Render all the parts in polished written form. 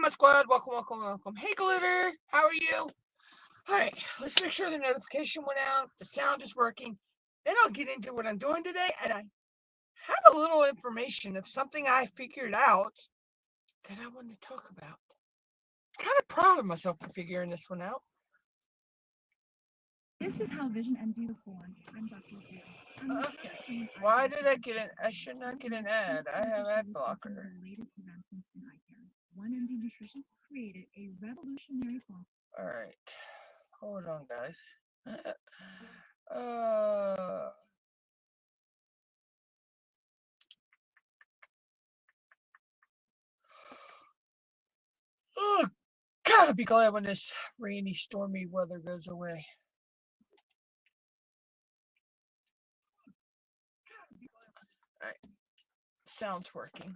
my squad. Welcome. Hey, Glitter. How are you? All right, let's make sure the notification went out. The sound is working. Then I'll get into what I'm doing today. And I have a little information of something I figured out that I wanted to talk about. I'm kind of proud of myself for figuring this one out. This is how Vision MD was born. I'm Dr. Zhu. Okay. Why did I get an? I should not get an ad. I have ad blocker. The latest advancements in eye care. 1MD Nutrition created a revolutionary formula. All right. Hold on, guys. Oh, gotta be glad when this rainy, stormy weather goes away. All right. Sound's working.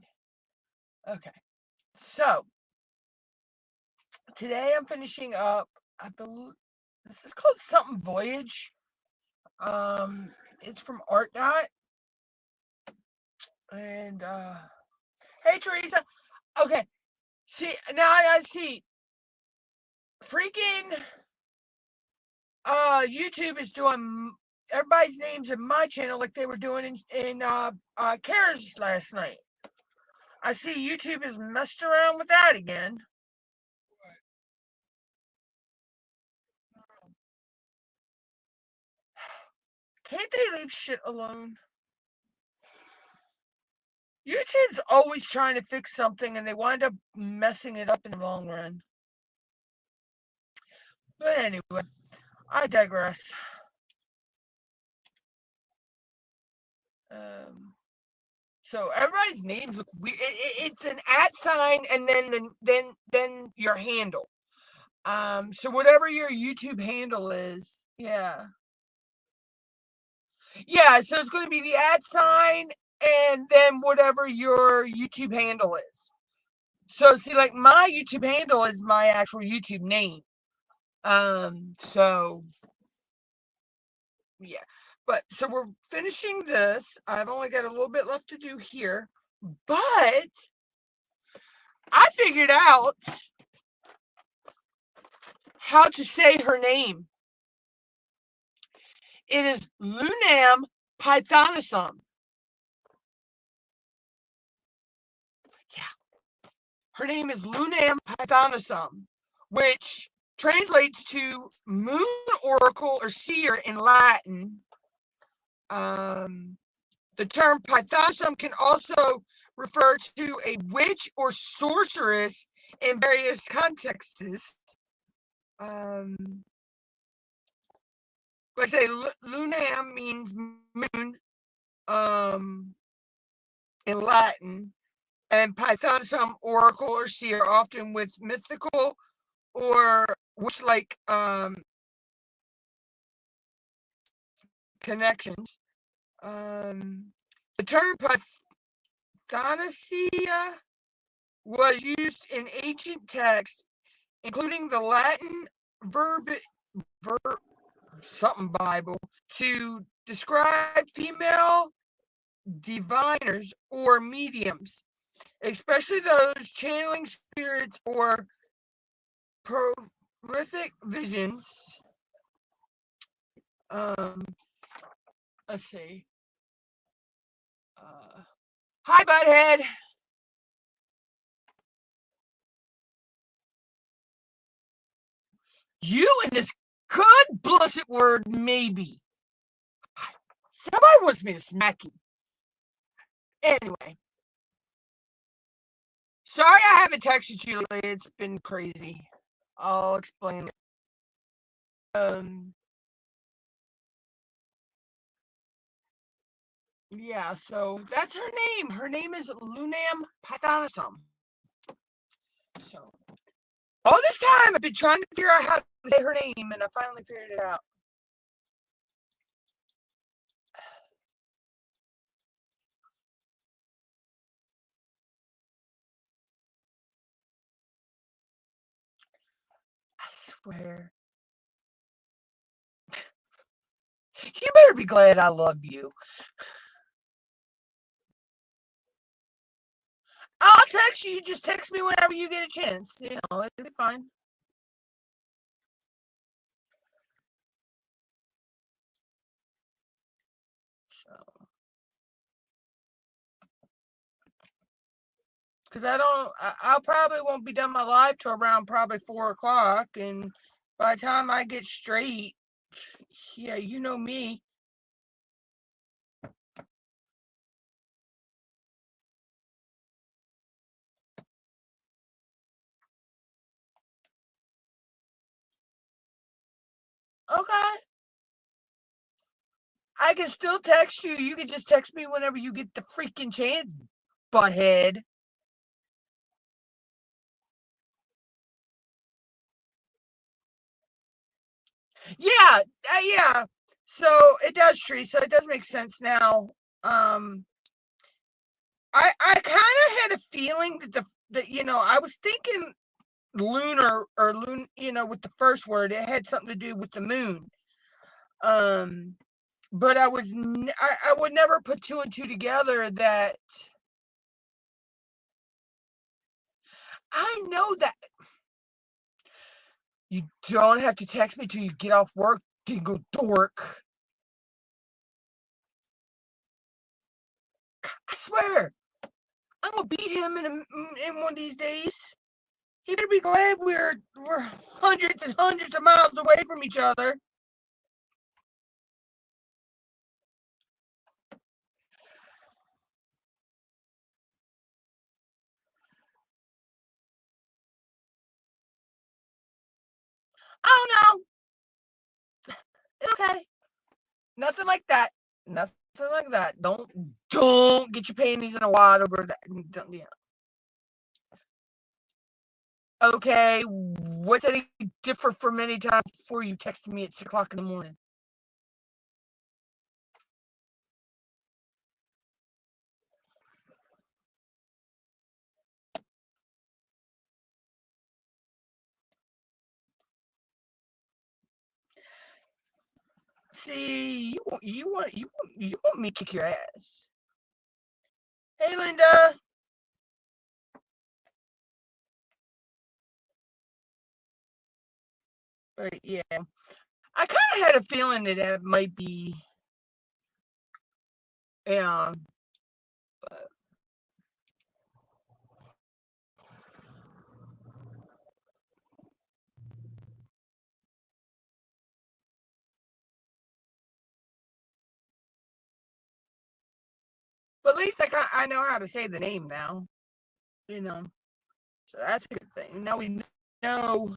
Okay. So, today I'm finishing up, I believe, this is called something Voyage. It's from Art Dot. And, hey, Teresa. Okay. See, now I see. Freaking, YouTube is doing everybody's names in my channel like they were doing in Kara's last night. I see YouTube has messed around with that again. Can't they leave shit alone? YouTube's always trying to fix something and they wind up messing it up in the long run. But anyway, I digress. So everybody's names look weird. It's an @ and then your handle. So whatever your YouTube handle is, yeah. Yeah, so it's going to be the @ and then whatever your YouTube handle is. So see, like my YouTube handle is my actual YouTube name. So yeah. But so we're finishing this. I've only got a little bit left to do here, but I figured out how to say her name. It is Lunam Pythonisum. Yeah. Her name is Lunam Pythonisum, which translates to moon oracle or seer in Latin. The term Pythonisum can also refer to a witch or sorceress in various contexts. Like I say, Lunam means moon in Latin, and Pythonisum, oracle or seer, often with mythical or witch-like connections. The term Pythonasia was used in ancient texts, including the Latin something Bible, to describe female diviners or mediums, especially those channeling spirits or prophetic visions. Let's see. Hi, Butthead. You and this good blessed word, maybe. Somebody wants me to smack you. Anyway. Sorry I haven't texted you lately. It's been crazy. I'll explain it. Yeah, so that's her name. Her name is Lunam Pythonisum. So all this time I've been trying to figure out how to say her name, and I finally figured it out. I swear. You better be glad I love you. I'll text you. You just text me whenever you get a chance. It'll be fine. So, because I'll probably won't be done my live till around probably 4 o'clock, and by the time I get straight, yeah, you know me. Okay. I can still text you. You can just text me whenever you get the freaking chance, butthead. Yeah, yeah. So it does, Tree. So it does make sense now. I kind of had a feeling that I was thinking lunar or with the first word, it had something to do with the moon. But I would never put two and two together that I know that you don't have to text me till you get off work, dingle dork. I swear, I'm gonna beat him in one of these days. He better be glad we're hundreds and hundreds of miles away from each other. Oh no, okay, nothing like that. Nothing like that. Don't get your panties in a wad over that. Yeah. Okay, what's any different from any time before you texted me at 6 o'clock in the morning? See, you want me to kick your ass. Hey, Linda. But yeah, I kind of had a feeling that it might be, yeah. But at least I know how to say the name now. So that's a good thing. Now we know,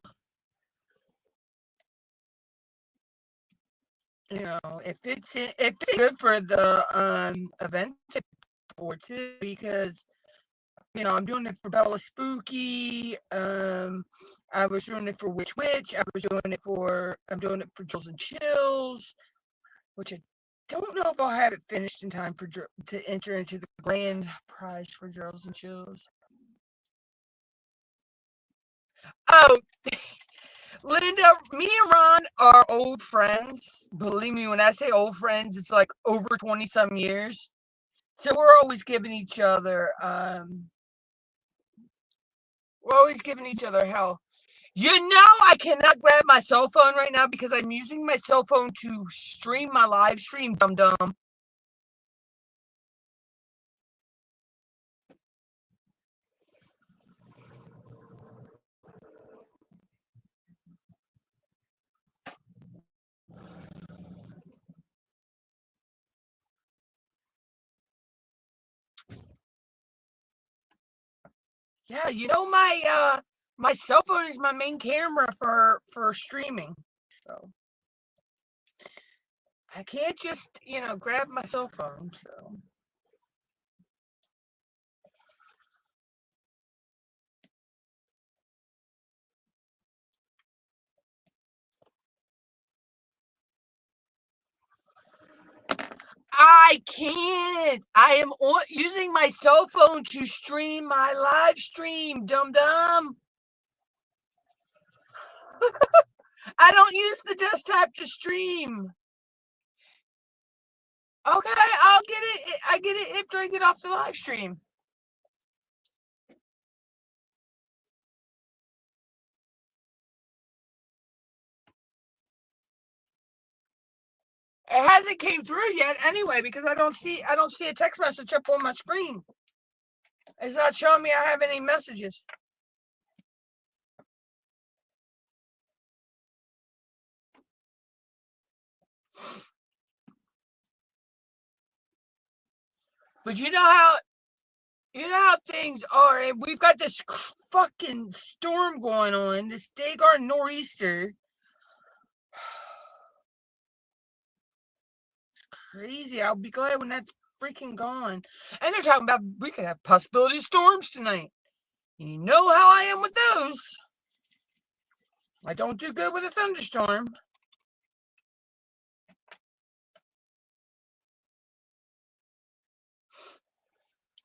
if it's good for the events for too, because I'm doing it for Bella Spooky. I was doing it for Witch. I'm doing it for Jills and Chills, which I don't know if I'll have it finished in time to enter into the grand prize for Jills and Chills. Oh, Linda, me and Ron are old friends. Believe me, when I say old friends, it's like over 20 some years. So we're always giving each other hell. I cannot grab my cell phone right now because I'm using my cell phone to stream my live stream, dum dum. Yeah, my cell phone is my main camera for streaming. So I can't just, grab my cell phone. So I can't. I am using my cell phone to stream my live stream, dum dum. I don't use the desktop to stream. Okay, I'll get it. I get it after I get off the live stream. It hasn't came through yet anyway, because I don't see a text message up on my screen. It's not showing me I have any messages. But you know how things are. And we've got this fucking storm going on, this daggone nor'easter. It's crazy. I'll be glad when that's freaking gone. And they're talking about we could have possibility of storms tonight. You know how I am with those. I don't do good with a thunderstorm.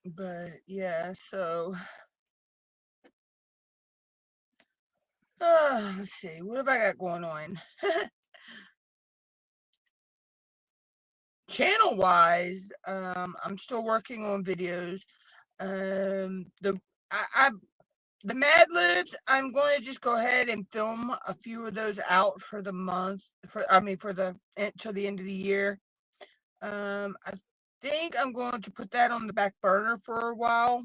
But yeah, so let's see, what have I got going on? Channel wise, I'm still working on videos. The Mad Libs, I'm going to just go ahead and film a few of those out for the month, till the end of the year. I think I'm going to put that on the back burner for a while.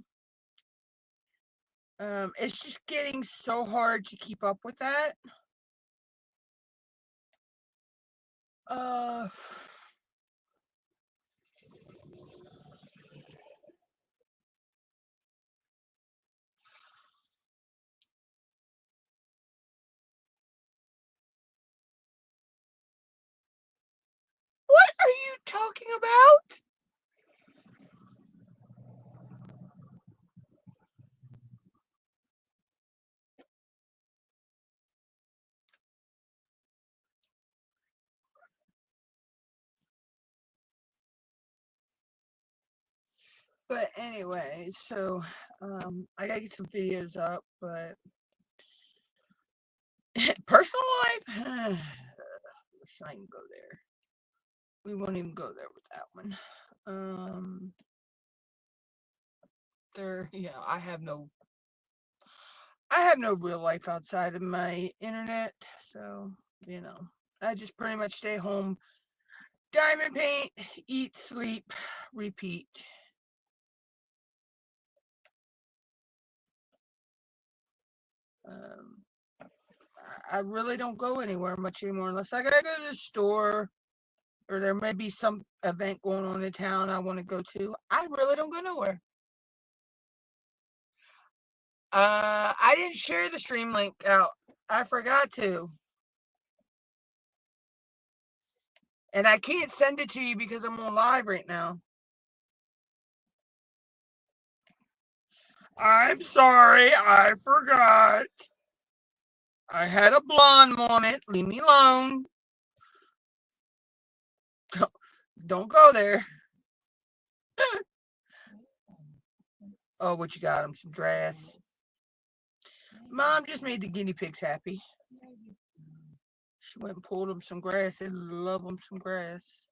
It's just getting so hard to keep up with that. What are you talking about? But anyway, so I gotta get some videos up, but personal life, let's not even go there. We won't even go there with that one. I have no real life outside of my internet, so I just pretty much stay home, diamond paint, eat, sleep, repeat. I really don't go anywhere much anymore unless I gotta go to the store or there may be some event going on in town I want to go to. I really don't go nowhere. I didn't share the stream link out. I forgot to. And I can't send it to you because I'm on live right now. I'm sorry, I forgot. I had a blonde moment. Leave me alone. Don't go there. Oh, what you got him? Some dress. Mom just made the guinea pigs happy. She went and pulled them some grass. They love them some grass.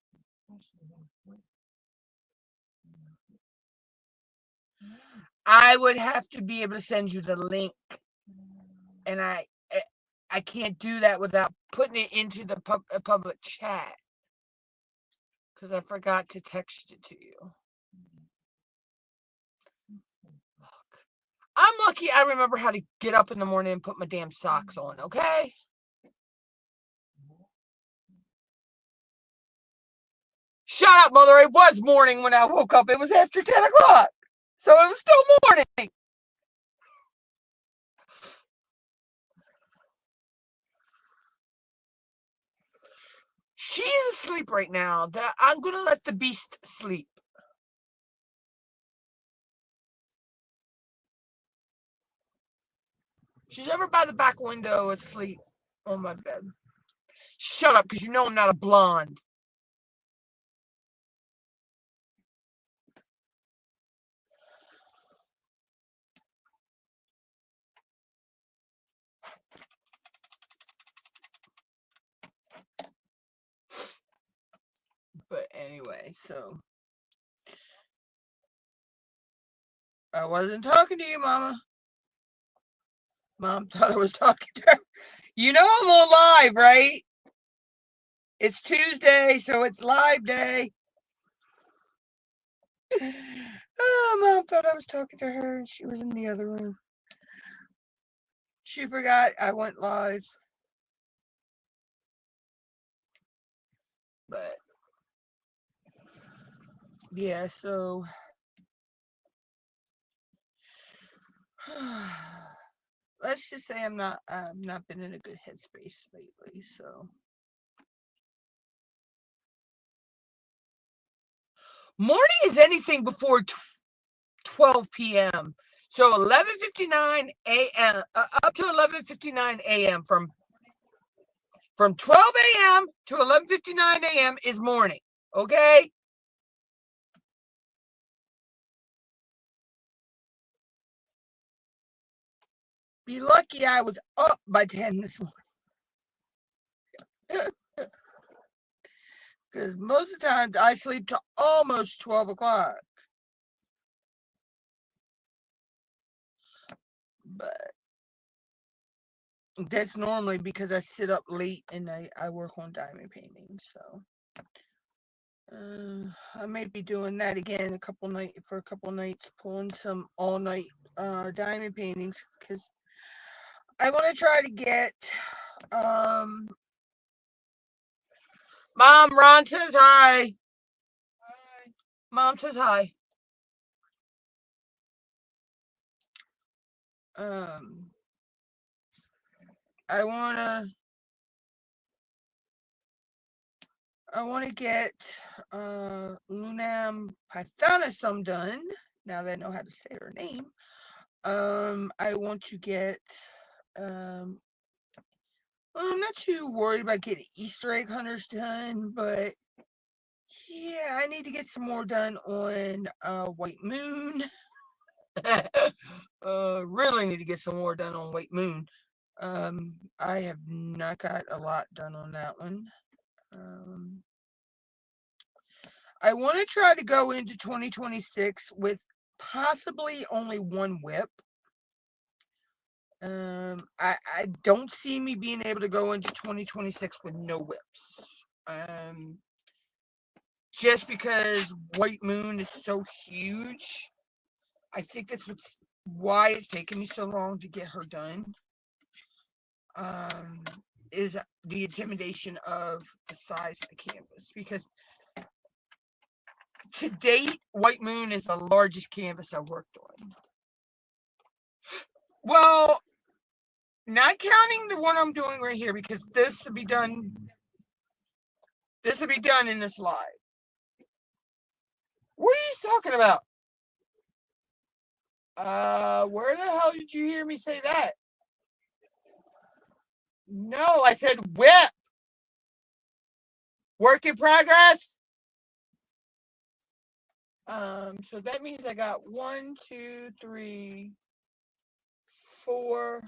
I would have to be able to send you the link, and I can't do that without putting it into the public chat because I forgot to text it to you. Look, I'm lucky I remember how to get up in the morning and put my damn socks on, okay? Shut up, mother. It was morning when I woke up. It was after 10 o'clock. So it was still morning. She's asleep right now. I'm going to let the beast sleep. She's over by the back window asleep on my bed. Shut up, because you know I'm not a blonde. But anyway, so I wasn't talking to you, Mama. Mom thought I was talking to her. You know I'm on live, right? It's Tuesday, so it's live day. Oh, Mom thought I was talking to her, and she was in the other room. She forgot I went live. But yeah, so let's just say I've not been in a good headspace lately. So morning is anything before 12 p.m. So 11:59 a.m. Up to 11:59 a.m. from 12 a.m. to 11:59 a.m. is morning. Okay. Be lucky I was up by 10 this morning. Because most of the time I sleep to almost 12 o'clock. But that's normally because I sit up late and I work on diamond painting. So I may be doing that again for a couple nights, pulling some all night diamond paintings, because I want to try to get Mom, Ron says hi. Hi. Mom says hi. I wanna get Lunam Pythonisum done, now that I know how to say her name. I want to get well, I'm not too worried about getting Easter egg hunters done, but yeah, I need to get some more done on White Moon. Really need to get some more done on White Moon. I have not got a lot done on that one. I want to try to go into 2026 with possibly only one WIP. I don't see me being able to go into 2026 with no WIPs. Just because White Moon is so huge. I think that's why it's taken me so long to get her done. Is the intimidation of the size of the canvas, because to date, White Moon is the largest canvas I've worked on. Well, not counting the one I'm doing right here, because this will be done. This will be done in this live. What are you talking about? Where the hell did you hear me say that? No, I said WIP. Work in progress. So that means I got 1, 2, 3, 4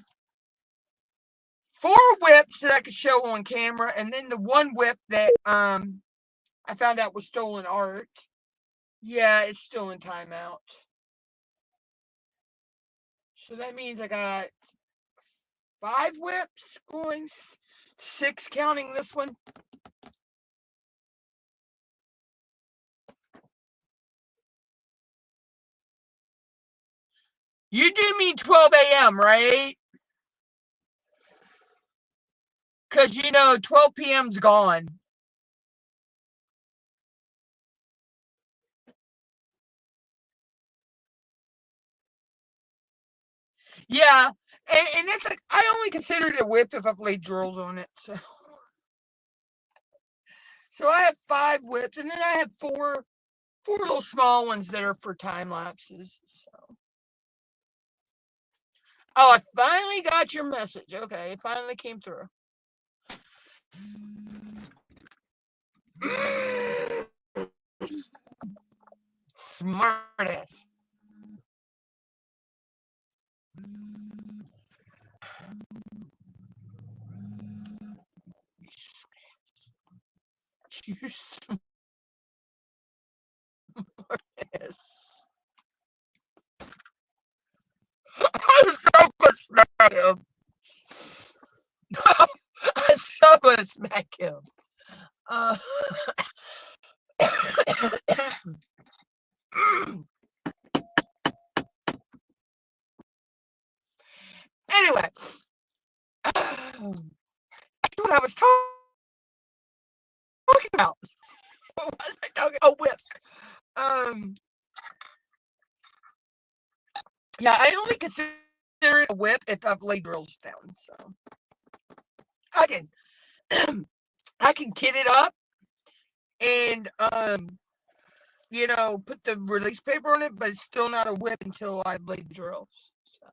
WIPs that I could show on camera, and then the one WIP that I found out was stolen art. Yeah, it's still in timeout. So that means I got 5 WIPs going, 6 counting this one. You do mean 12 a.m., right? Because, 12 p.m.'s gone. Yeah, and it's like, I only consider it a WIP if I played drills on it. So I have 5 WIPs, and then I have 4 little small ones that are for time lapses. So. Oh, I finally got your message. Okay, it finally came through. Smartass. You smartass. I'm so gonna smack him. I'm so gonna smack him. Uh, anyway, what I was talking about. What was I talking? Oh, whips. Um, yeah, I only consider it a whip if I've laid drills down. So I can, I can kit it up and put the release paper on it, but it's still not a whip until I laid the drills. So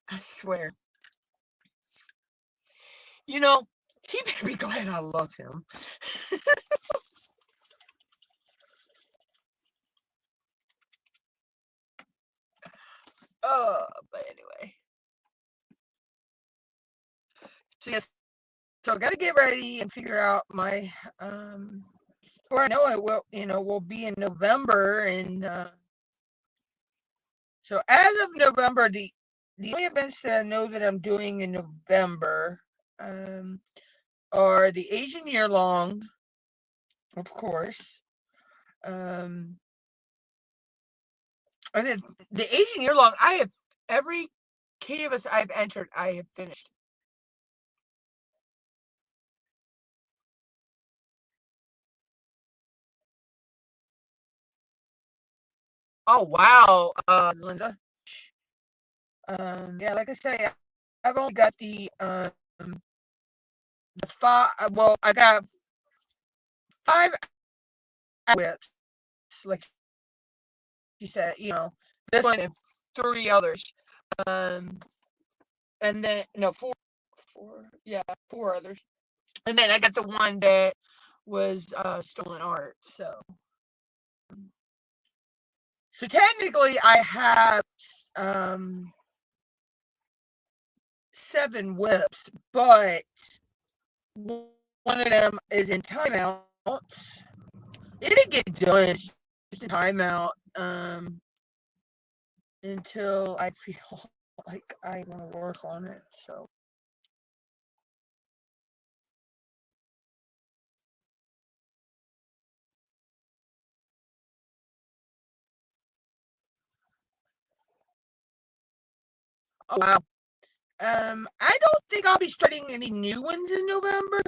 I swear, you know, he better be glad I love him. But anyway, so yes, so I got to get ready and figure out my or I know it will, will be in November, and so as of November, the only events that I know that I'm doing in November are the Asian Year Long, of course. And then the Asian Year Long, I have every canvas I've entered, I have finished. Oh wow, Linda. Yeah, like I say, I've only got the five. Well, I got 5 whips, like you said. This one and 3 others. Um, and then no 4, yeah, 4 others. And then I got the one that was stolen art. So technically, I have um 7 whips, but one of them is in timeout. It didn't get done. It's just in timeout until I feel like I want to work on it. So, oh wow. I don't think I'll be starting any new ones in November.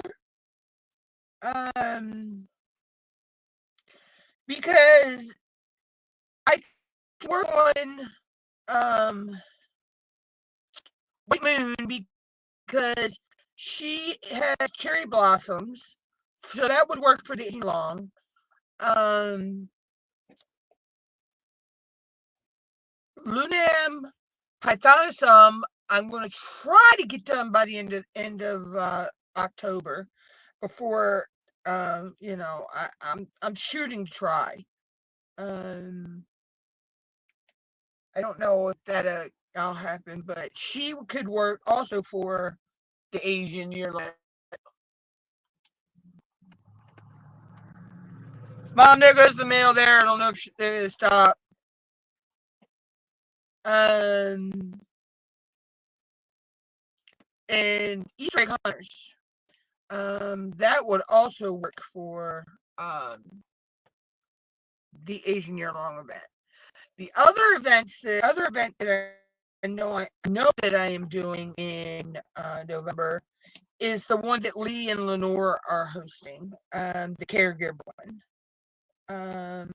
Um, because I can work on White Moon because she has cherry blossoms, so that would work for the long. Um, Lunam Pythonisum, I'm going to try to get done by the end of October. Before, I'm shooting to try. Um, I don't know if that'll happen, but she could work also for the Asian year. Mom, there goes the mail there. I don't know if it stopped. Um, and Easter egg hunters. That would also work for the Asian year long event. The other event that I know that I am doing in November is the one that Lee and Lenore are hosting, the caregiver one. Um,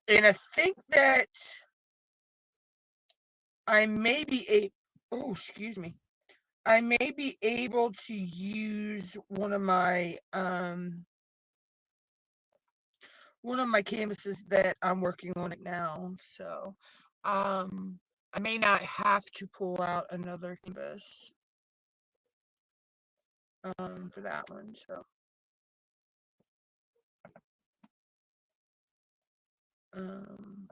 and I think that I may be a oh, excuse me. I may be able to use one of my canvases that I'm working on it now. So I may not have to pull out another canvas for that one. So um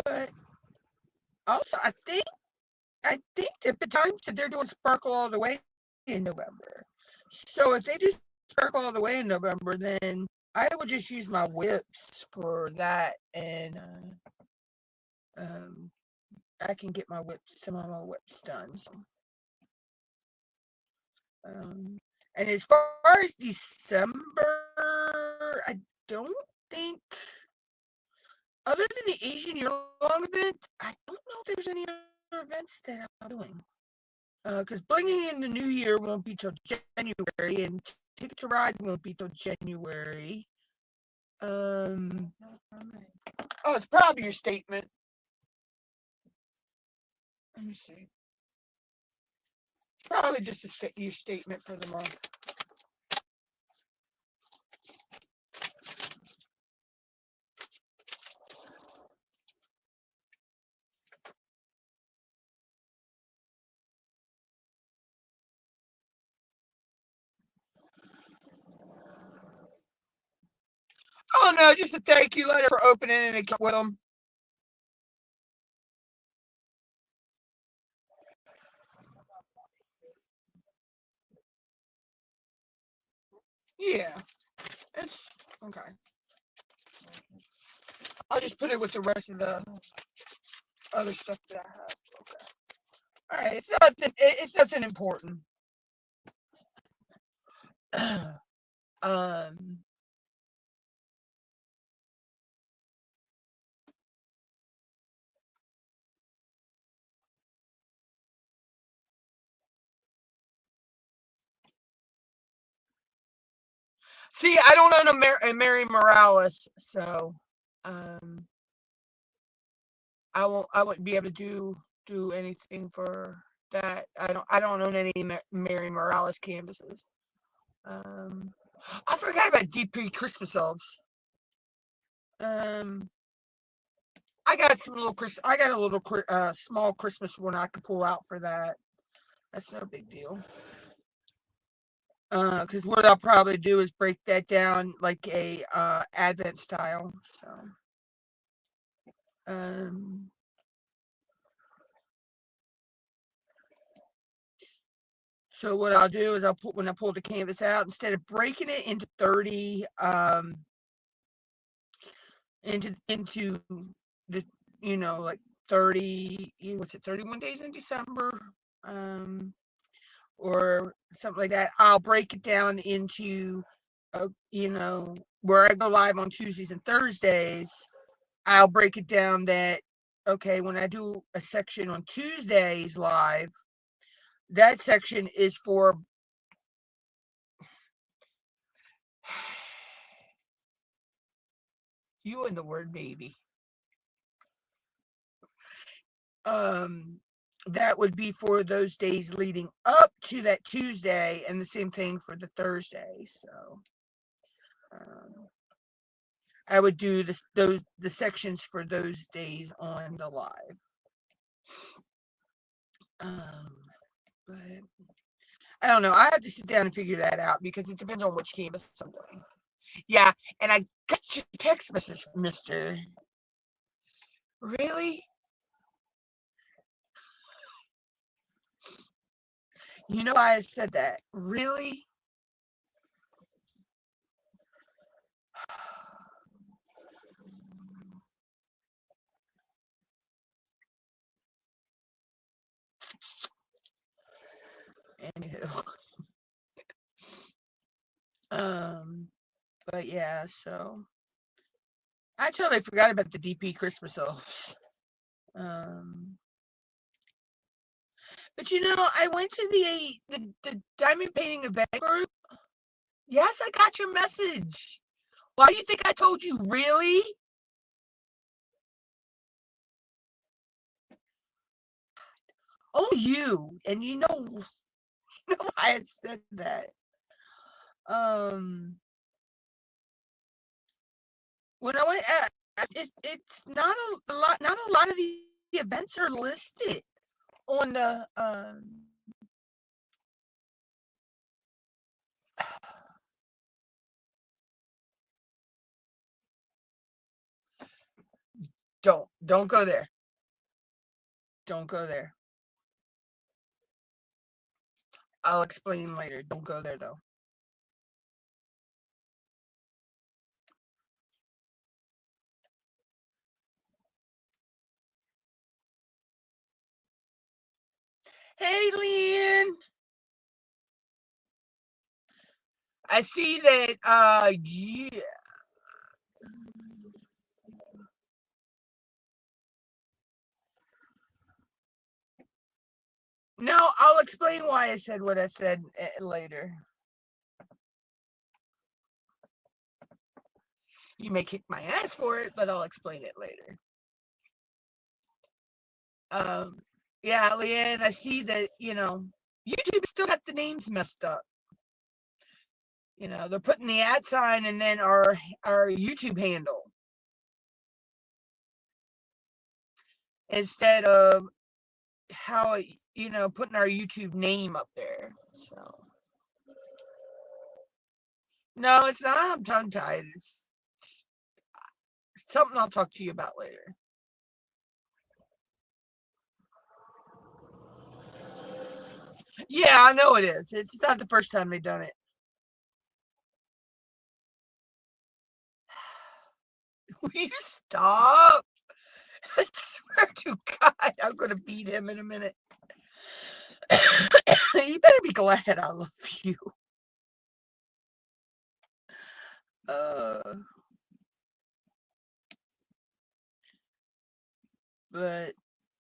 but also I think that the time said they're doing Sparkle All the Way in November. So if they do Sparkle All the Way in November, then I would just use my whips for that, and I can get my whips, some of my whips done. So, and as far as December, I don't think, other than the Asian Year Long event, I don't know if there's any other events that I'm doing. Because bringing in the new year won't be till January, and Ticket to Ride won't be till January. Oh, it's probably your statement. Let me see. Probably just your statement for the month. Oh no, just a thank you letter for opening and it with them. Yeah, it's okay. I'll just put it with the rest of the other stuff that I have. Okay. All right, it's nothing important. um. See, I don't own a Mary Morales, so um, I wouldn't be able to do anything for that. I don't own any Mary Morales canvases. Um, I forgot about DP Christmas elves. Um, I got some little I got a little small Christmas one I could pull out for that. That's no big deal. Because what I'll probably do is break that down like a Advent style. So, um, so what I'll do is when I pull the canvas out, instead of breaking it into 30, into the, like 30, what's it, 31 days in December, or something like that, I'll break it down into, where I go live on Tuesdays and Thursdays. I'll break it down that, okay, when I do a section on Tuesdays live, that section is for you and the word baby. That would be for those days leading up to that Tuesday, and the same thing for the Thursday. So, I would do the sections for those days on the live. But I don't know. I have to sit down and figure that out because it depends on which canvas I'm doing. Yeah, and I got your text message, Mister. Really? You know why I said that? Really? Anywho. But yeah, so I totally forgot about the DP Christmas elves. Um, but I went to the diamond painting event group. Yes, I got your message. Why do you think I told you? Really? Oh, you. And why I said that. When I went, it's not a lot. Not a lot of the events are listed on the. Don't go there. Don't go there. I'll explain later. Don't go there though. Hey, Leanne. I see that, yeah. No, I'll explain why I said what I said later. You may kick my ass for it, but I'll explain it later. Yeah, Leanne, I see that, YouTube still got the names messed up. They're putting the @ sign and then our YouTube handle instead of how, putting our YouTube name up there. So, no, it's not. I'm tongue tied. It's something I'll talk to you about later. Yeah, I know it is. It's not the first time they've done it. Will you stop? I swear to God, I'm going to beat him in a minute. You better be glad I love you. But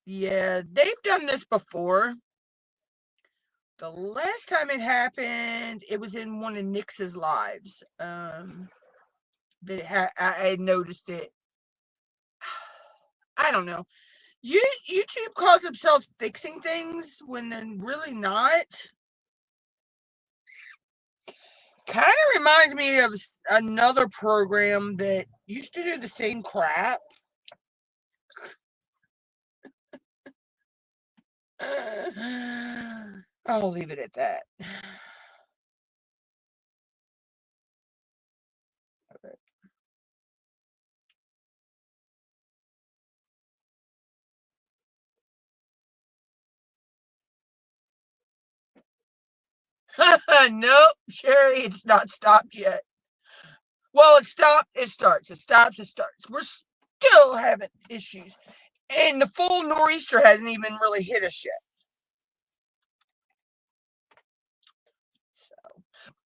yeah, they've done this before. The last time it happened, it was in one of Nix's lives. That I noticed it. I don't know. YouTube calls themselves fixing things when they're really not. Kind of reminds me of another program that used to do the same crap. I'll leave it at that. Nope, Sherry, it's not stopped yet. Well, it stopped, it starts. It stops, it starts. We're still having issues. And the full nor'easter hasn't even really hit us yet. So,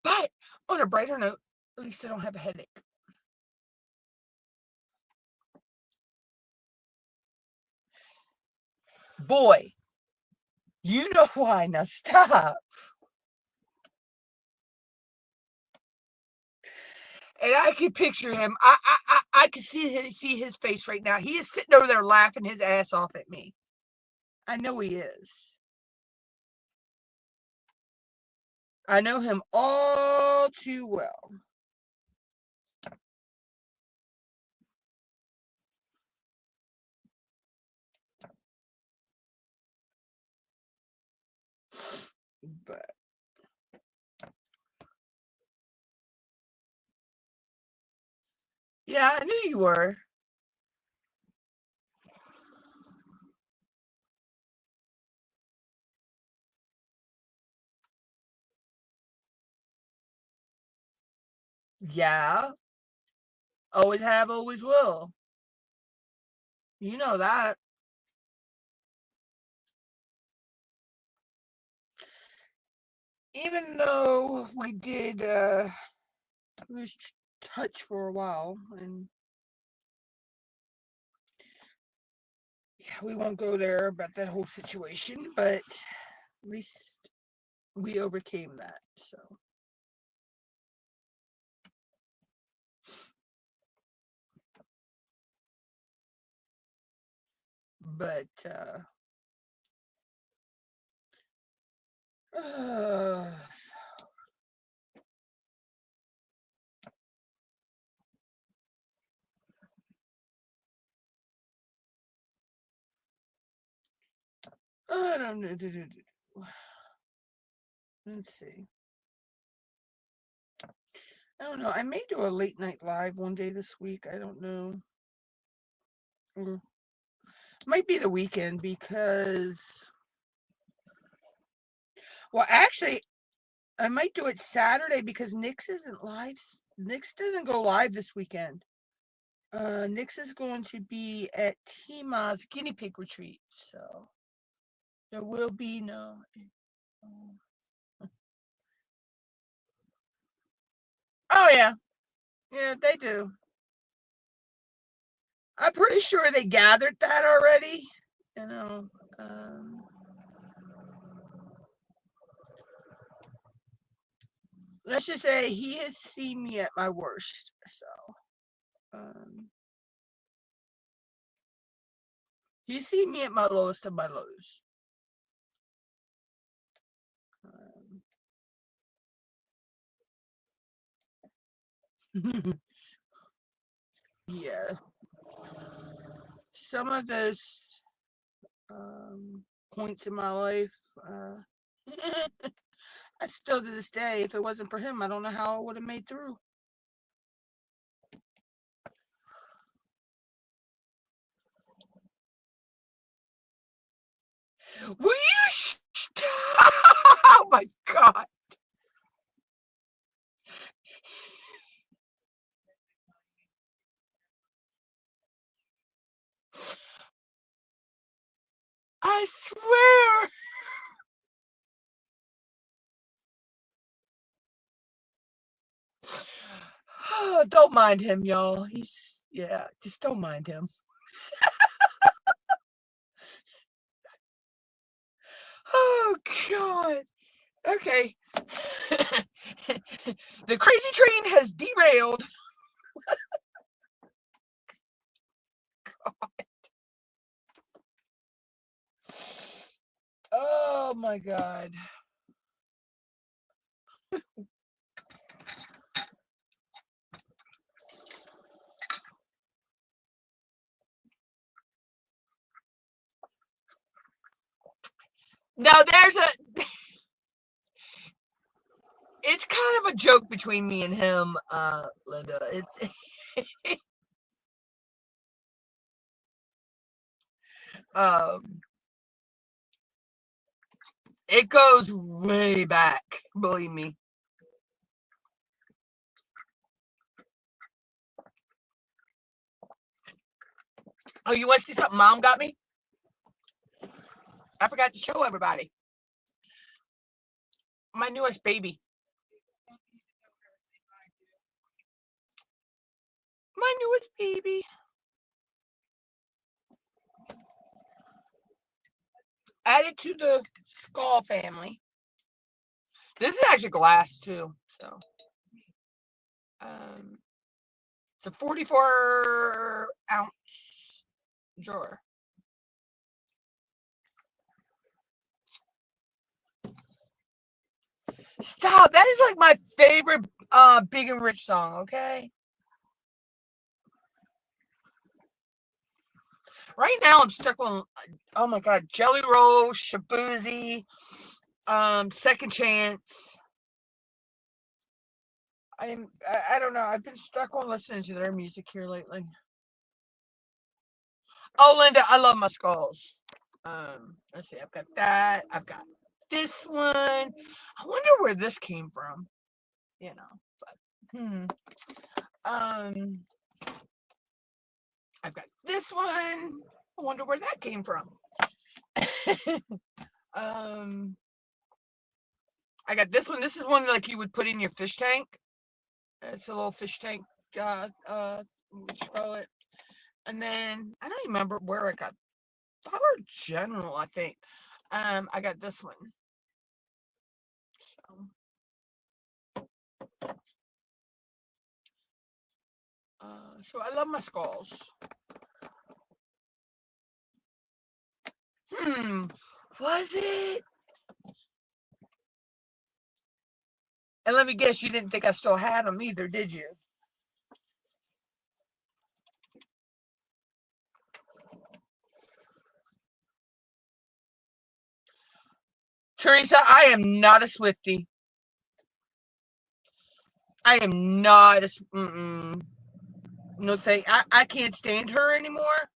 but on a brighter note, at least I don't have a headache. Boy, you know why. Now stop. And I can picture him. I can see his face right now. He is sitting over there laughing his ass off at me. I know he is. I know him all too well. But yeah, I knew you were. Yeah. Always have, always will. You know that. Even though we did lose touch for a while, and yeah, we won't go there about that whole situation, but at least we overcame that. So, but I don't know. Let's see. I don't know. I may do a late night live one day this week. I don't know. Might be the weekend because, well, actually, I might do it Saturday because Nix isn't live. Nix doesn't go live this weekend. Nix is going to be at Tima's guinea pig retreat. So, There will be no. Oh yeah, yeah, they do. I'm pretty sure they gathered that already. You know, let's just say he has seen me at my worst. So, um, he's seen me at my lowest of my lows. Yeah, some of those points in my life. I still to this day, if it wasn't for him, I don't know how I would have made through. Will you stop? Oh my God. I swear. Don't mind him, y'all. Yeah, just don't mind him. Oh, God. Okay. The crazy train has derailed. Oh, my God. Now, it's kind of a joke between me and him, Linda. Um, it goes way back, believe me. Oh, you want to see something Mom got me? I forgot to show everybody. My newest baby. My newest baby. Added to the skull family. This is actually glass too. So, it's a 44-ounce jar. Stop! That is like my favorite Big and Rich song. Okay. Right now, I'm stuck on. Oh my God, Jelly Roll, Shabuzi, Second Chance. I don't know. I've been stuck on listening to their music here lately. Oh, Linda, I love my skulls. Let's see. I've got that. I've got this one. I wonder where this came from. You know, but I've got this one. I wonder where that came from. I got this one. This is one like you would put in your fish tank. It's a little fish tank. What you call it? And then I don't remember where I got Dollar General. I think. I got this one. So I love my skulls. Was it? And let me guess, you didn't think I still had them either, did you? Teresa, I am not a Swiftie. I am not a. No thing. I can't stand her anymore.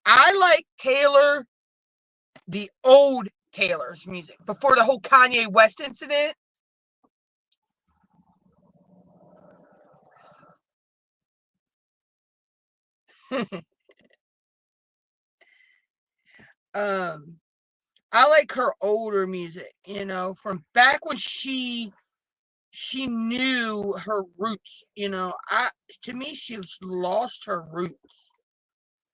I like Taylor, the old Taylor's music before the whole Kanye West incident. um, I like her older music, from back when she knew her roots, to me she's lost her roots.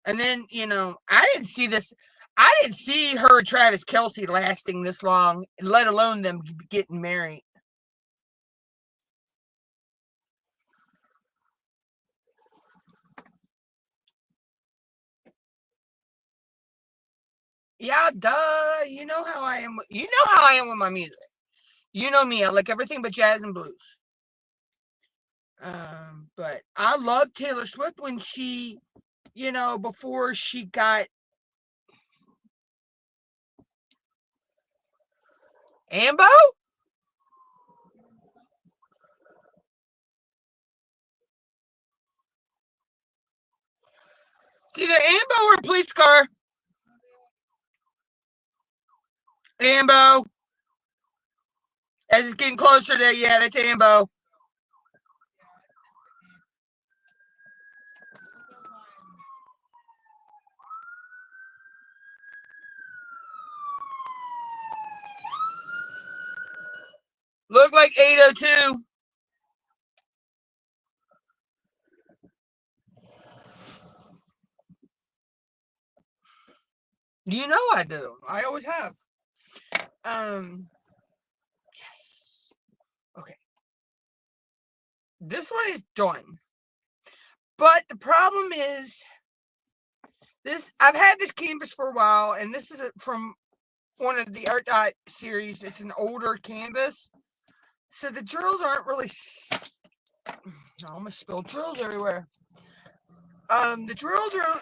And then, I didn't see this. I didn't see her and Travis Kelce lasting this long, let alone them getting married. Yeah, duh. You know how I am. You know how I am with my music. You know me. I like everything but jazz and blues. But I love Taylor Swift when she, before she got Ambo. It's either Ambo or a police car. Ambo. As it's getting closer to, yeah, that's Ambo. Look like 802. You know I do. I always have. Yes. Okay. This one is done. But the problem is this. I've had this canvas for a while, and this is from one of the Art Dot series. It's an older canvas. So the drills aren't really. I almost spilled drills everywhere. The drills are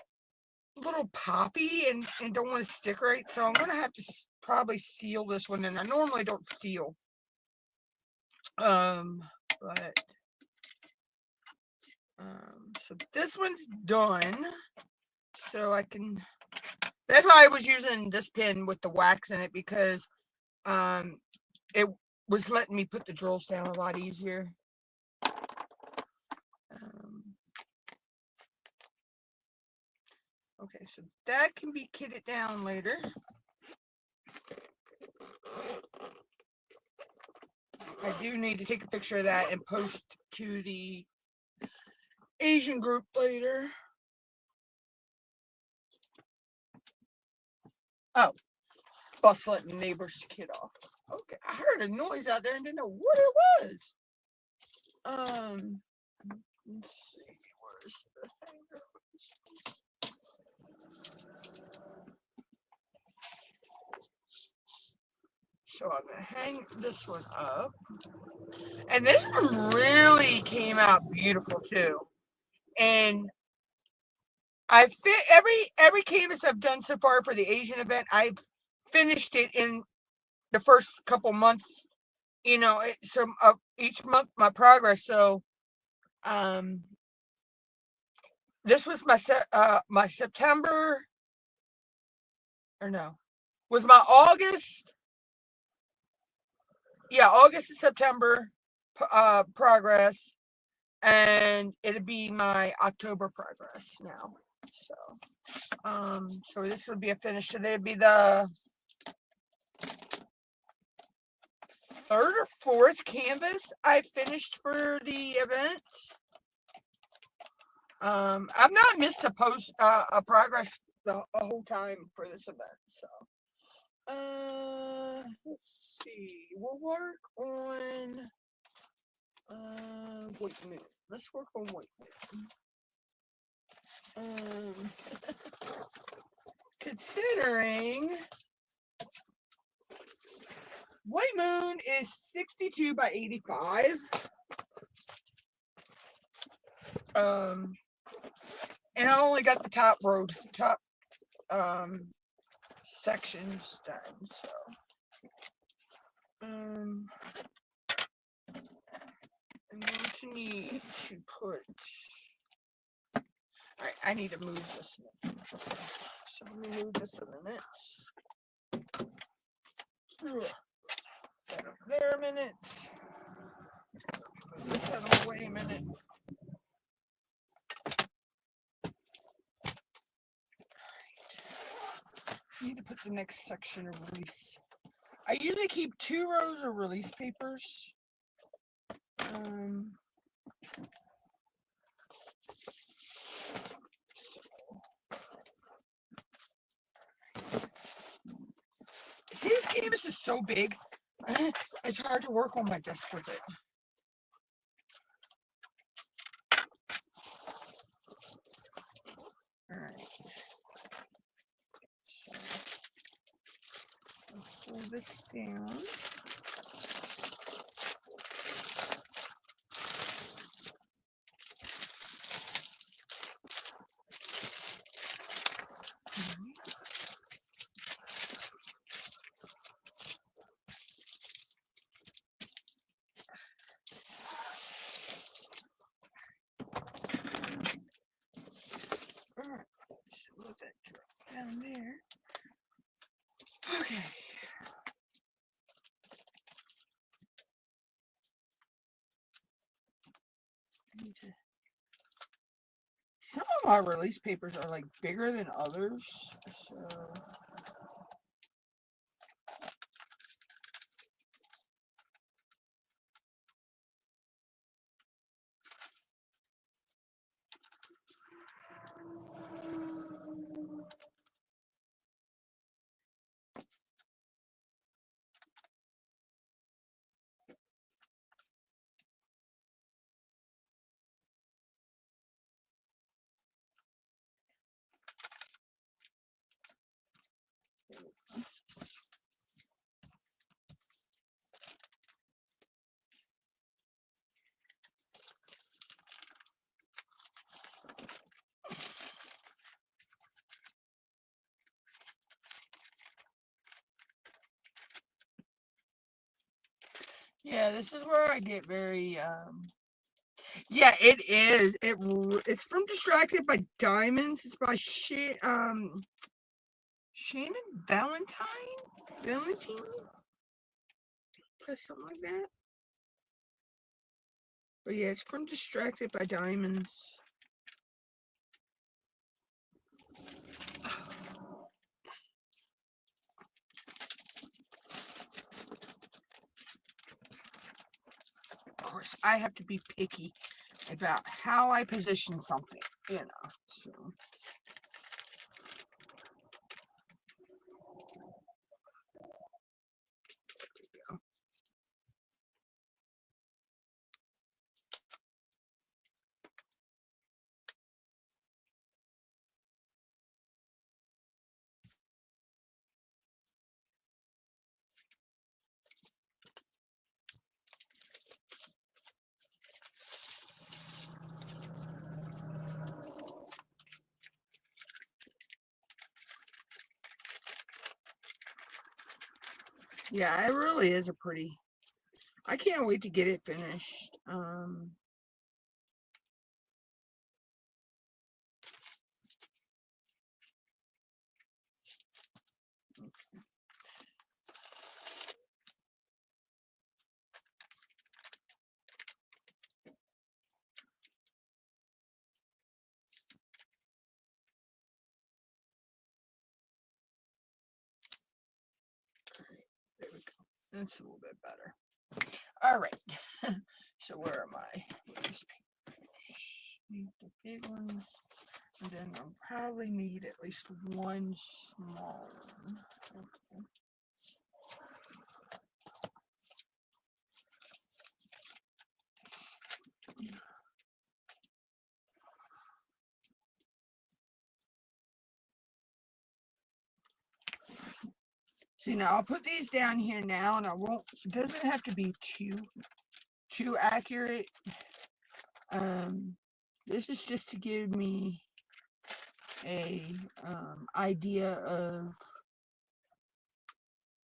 a little poppy and don't want to stick right, so I'm gonna have to probably seal this one. And I normally don't seal. But so this one's done. So I can. That's why I was using this pen with the wax in it, because it was letting me put the drills down a lot easier. Okay, so that can be kitted down later. I do need to take a picture of that and post to the Asian group later. Oh, bus letting neighbors kid off. Okay, I heard a noise out there and didn't know what it was. Let's see, where's the hanger? So I'm gonna hang this one up, and this one really came out beautiful too. And I fit every canvas I've done so far for the Asian event. I've finished it in the first couple months. Some of each month my progress. So, this was my September, or no, was my August. Yeah, August to September progress, and it'd be my October progress now. So, so this would be a finish. So it'd be the third or fourth canvas I finished for the event. I've not missed a progress the whole time for this event. So, let's see. We'll work on White Moon. Let's work on White Moon. Considering White Moon is 62 by 85. And I only got the top sections done. So, I'm going to need to put. All right, I need to move this one. So let me move this a minute. Set up there a minute. Move this out of the way a minute. need to put the next section of release. I usually keep 2 rows of release papers. See, this canvas is so big, it's hard to work on my desk with it. Alright. So, I'll pull this down. Alright, so let that drop down there. Okay. Some of my release papers are like bigger than others, so yeah, this is where I get very yeah, it is. It's from Distracted by Diamonds. It's by Shannon Valentine, or something like that. But yeah, it's from Distracted by Diamonds. Of course, I have to be picky about how I position something, you know. So. Yeah, it really is a pretty. I can't wait to get it finished. There we go. That's a little bit better. All right. So where am I? Need the big ones, and then I'll probably need at least one small one. Okay. See, now I'll put these down here now, and I won't. It doesn't have to be too accurate. This is just to give me a idea of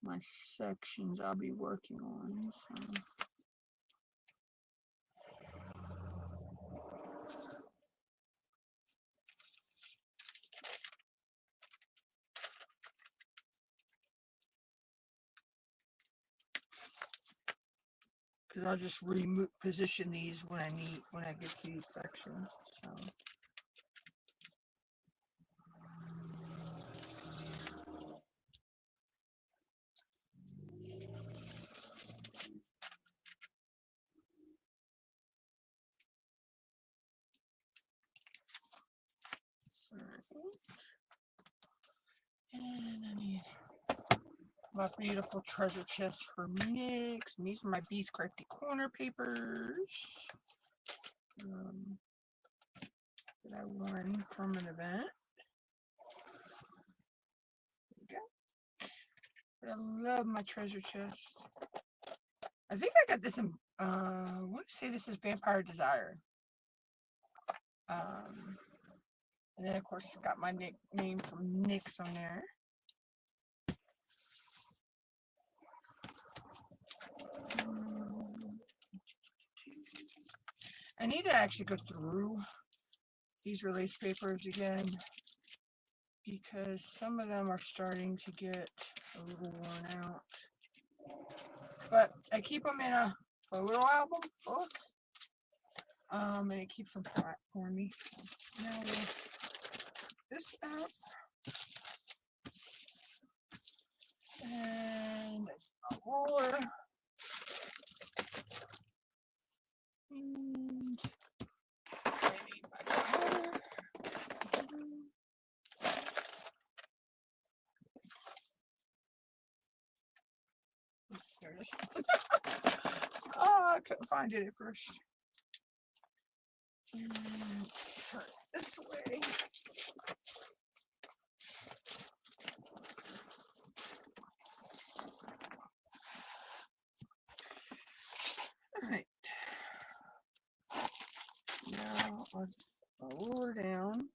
my sections I'll be working on. So. Because I'll just position these when I get to these sections. So. And I need my beautiful treasure chest for mix. And these are my Beast Crafty corner papers that I won from an event. But I love my treasure chest. I think I got this in, I want to say this is Vampire Desire. And then, of course, it's got my nickname from Nyx on there. I need to actually go through these release papers again because some of them are starting to get a little worn out. But I keep them in a photo album book, and it keeps them flat for me. So now this up, and a roller, and I need my color. There it is. Oh, I couldn't find it at first. And turn it this way. All right. Now I'll just lower down.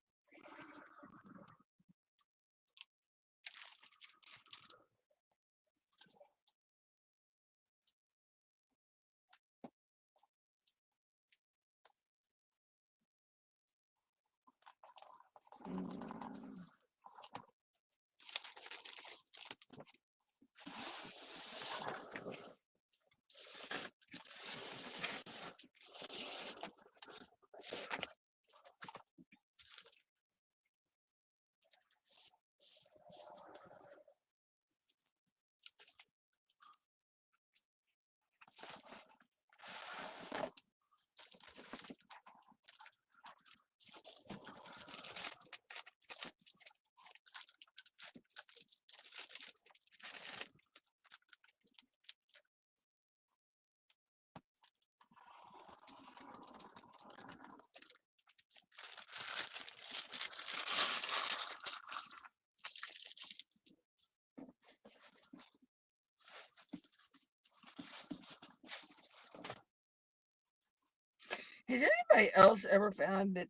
Has anybody else ever found that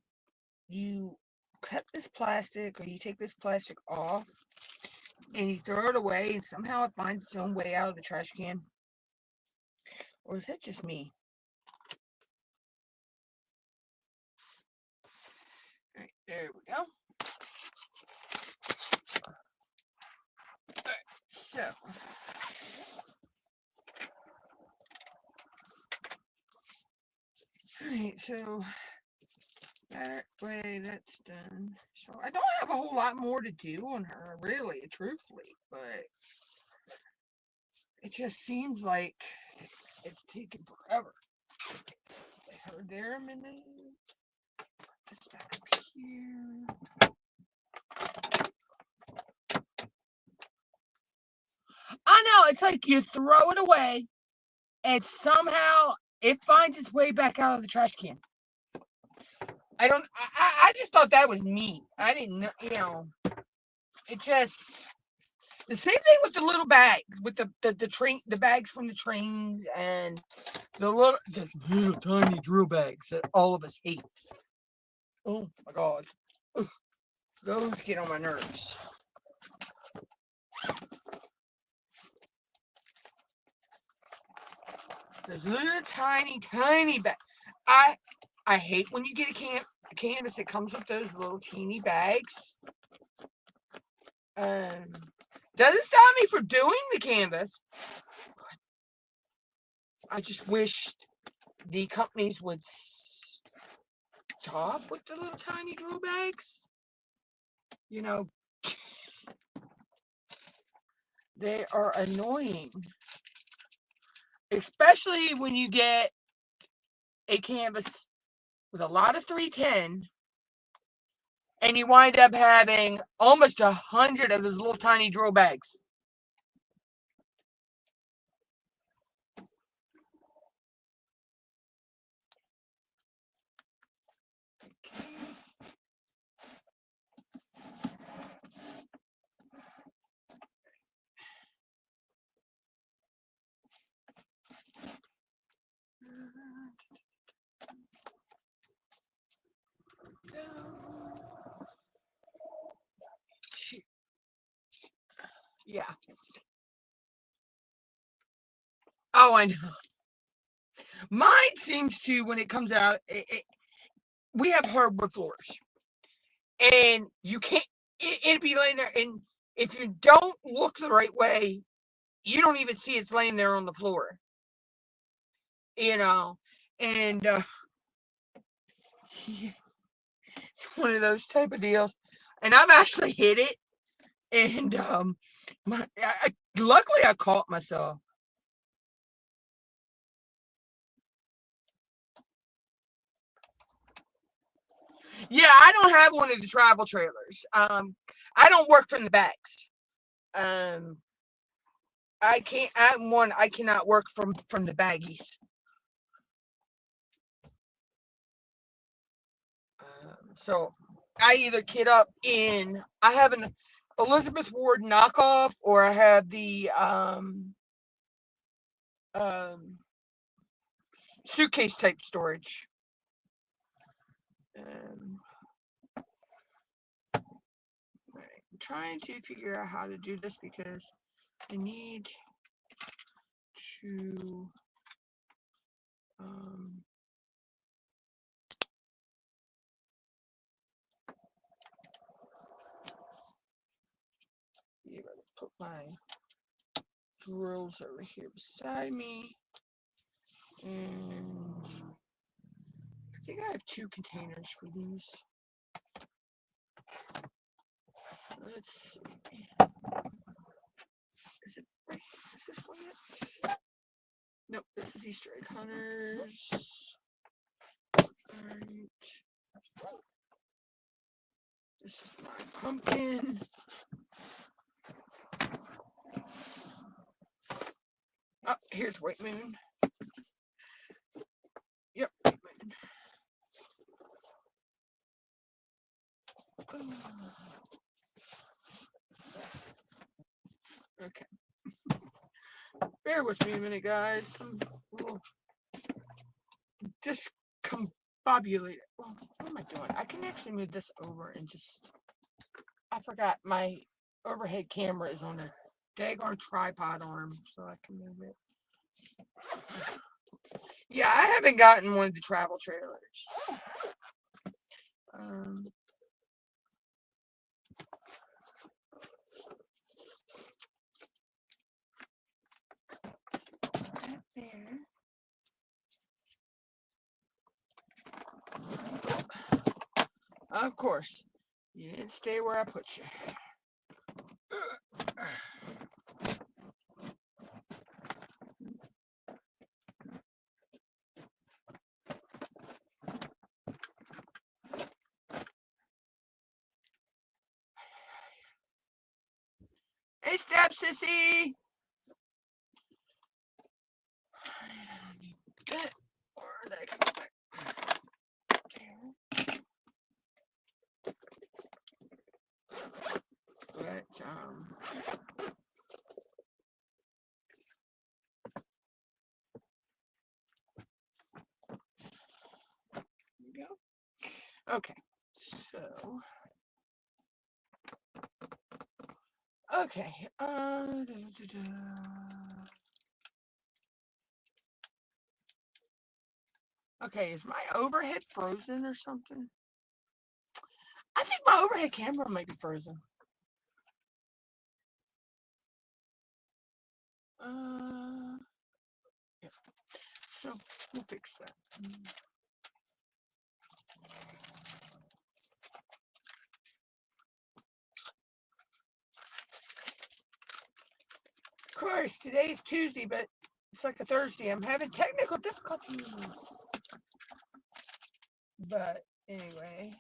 you cut this plastic or you take this plastic off and you throw it away and somehow it finds its own way out of the trash can? Or is that just me? All right, there we go. All right, so alright, so that way that's done. So I don't have a whole lot more to do on her, really, truthfully, but it just seems like it's taking forever. Put her there a minute. This back up here. I know, it's like you throw it away and somehow it finds its way back out of the trash can. I just thought that was me. I didn't know, it just, the same thing with the little bags, with the bags from the trains and the little tiny drill bags that all of us hate. Oh my God. Ugh, those get on my nerves. Those little tiny bags. I hate when you get a canvas that comes with those little teeny bags. Doesn't stop me from doing the canvas. I just wished the companies would stop with the little tiny drill bags. They are annoying. Especially when you get a canvas with a lot of 310 and you wind up having almost 100 of those little tiny drill bags. Yeah. Oh, I know. Mine seems to, when it comes out, we have hardwood floors, and you can't. It'd be laying there, and if you don't look the right way, you don't even see it's laying there on the floor. You know, and it's one of those type of deals. And I've actually hit it, and luckily I caught myself. Yeah, I don't have one of the travel trailers. I don't work from the bags. Um, I can't. I cannot work from the baggies. So I either kit up in. I have an Elizabeth Ward knockoff, or I have the um, suitcase type storage. I'm trying to figure out how to do this because I need to be able to put my drills over here beside me, and I think I have 2 containers for these. Let's see. Is this one yet? Nope, this is Easter egg hunters. Alright. This is my pumpkin. Oh, here's White Moon. Yep, White Moon. Okay. Bear with me a minute, guys. I'm a little discombobulated. Well, what am I doing? I can actually move this over and just... I forgot my overhead camera is on a daggone tripod arm, so I can move it. Yeah, I haven't gotten one of the travel trailers. There. Of course, you didn't stay where I put you. Hey, step sissy. That or that. But there we go. Okay, so okay. Okay, is my overhead frozen or something? I think my overhead camera might be frozen. Yeah. So we'll fix that. Of course, today's Tuesday, but it's like a Thursday. I'm having technical difficulties. But anyway.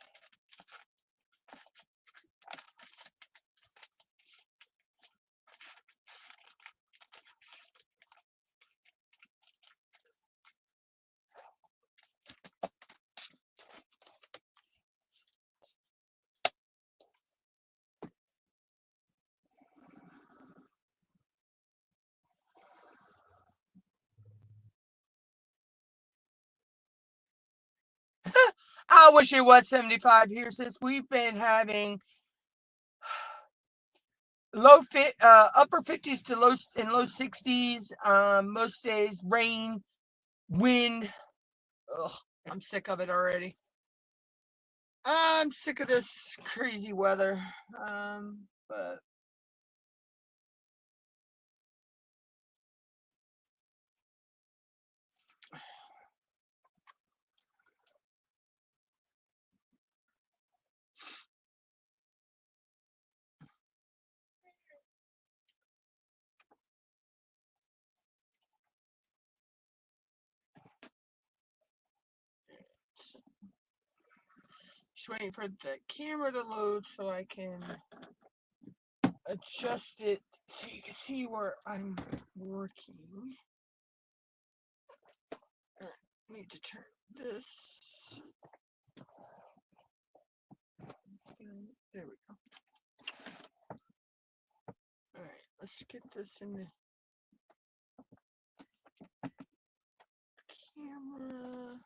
I wish it was 75 here, since we've been having upper 50s to low 60s. Most days, rain, wind. Ugh, I'm sick of it already. I'm sick of this crazy weather. But just waiting for the camera to load so I can adjust it so you can see where I'm working. Need to turn this. There we go. All right, let's get this in the camera.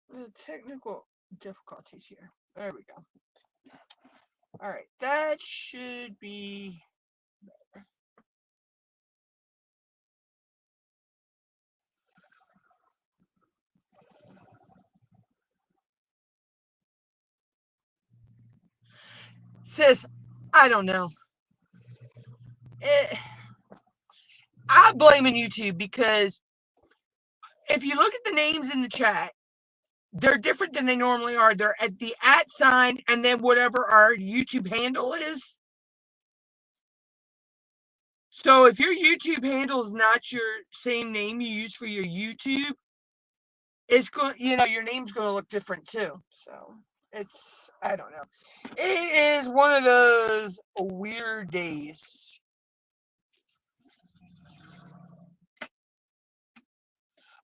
The technical difficulties here. There we go. All right, that should be better. Sis, I don't know. I'm blaming YouTube, because if you look at the names in the chat, they're different than they normally are. They're at the @ sign and then whatever our YouTube handle is. So if your YouTube handle is not your same name you use for your YouTube, it's going, your name's going to look different too. So I don't know. It is one of those weird days.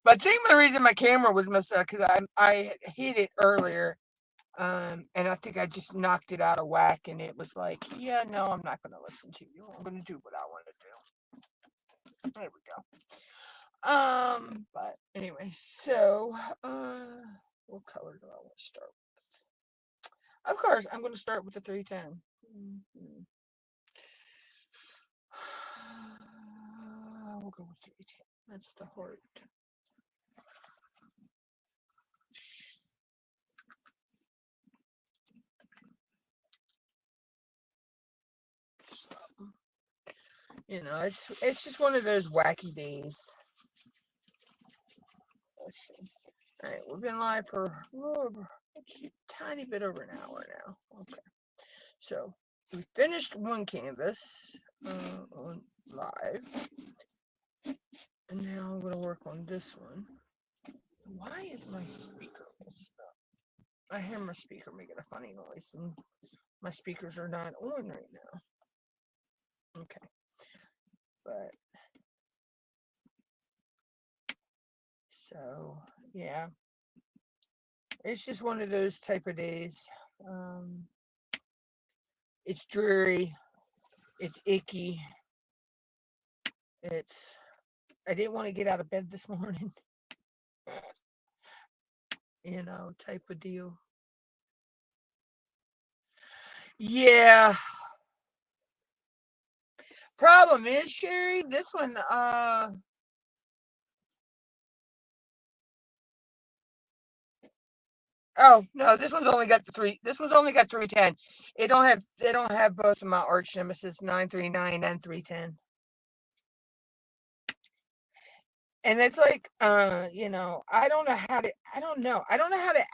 But I think the reason my camera was messed up, because I hit it earlier, and I think I just knocked it out of whack, and it was like, yeah, no, I'm not going to listen to you. I'm going to do what I want to do. There we go. But anyway, so what color do I want to start with? Of course, I'm going to start with the 310. We'll go with 310. That's the heart. It's just one of those wacky days. Let's see. All right, we've been live for a tiny bit over an hour now. Okay, so we finished one canvas on live, and now I'm going to work on this one. Why is my speaker messed up? I hear my speaker making a funny noise, and my speakers are not on right now. Okay, but so yeah, it's just one of those type of days. It's dreary, it's icky, I didn't want to get out of bed this morning, type of deal. Yeah. Problem is, Sherry, this one, oh no, this one's only got 310. They don't have both of my arch nemesis 939 and 310. And it's like, I don't know how to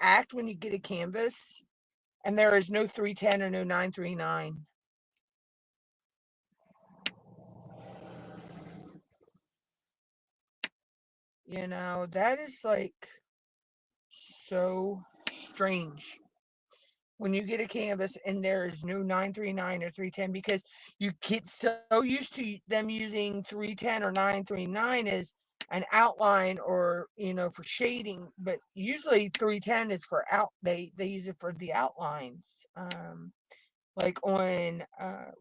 act when you get a canvas and there is no 310 or no 939. That is like so strange when you get a canvas and there is no 939 or 310, because you get so used to them using 310 or 939 as an outline, or for shading, but usually 310 is for they use it for the outlines. Like on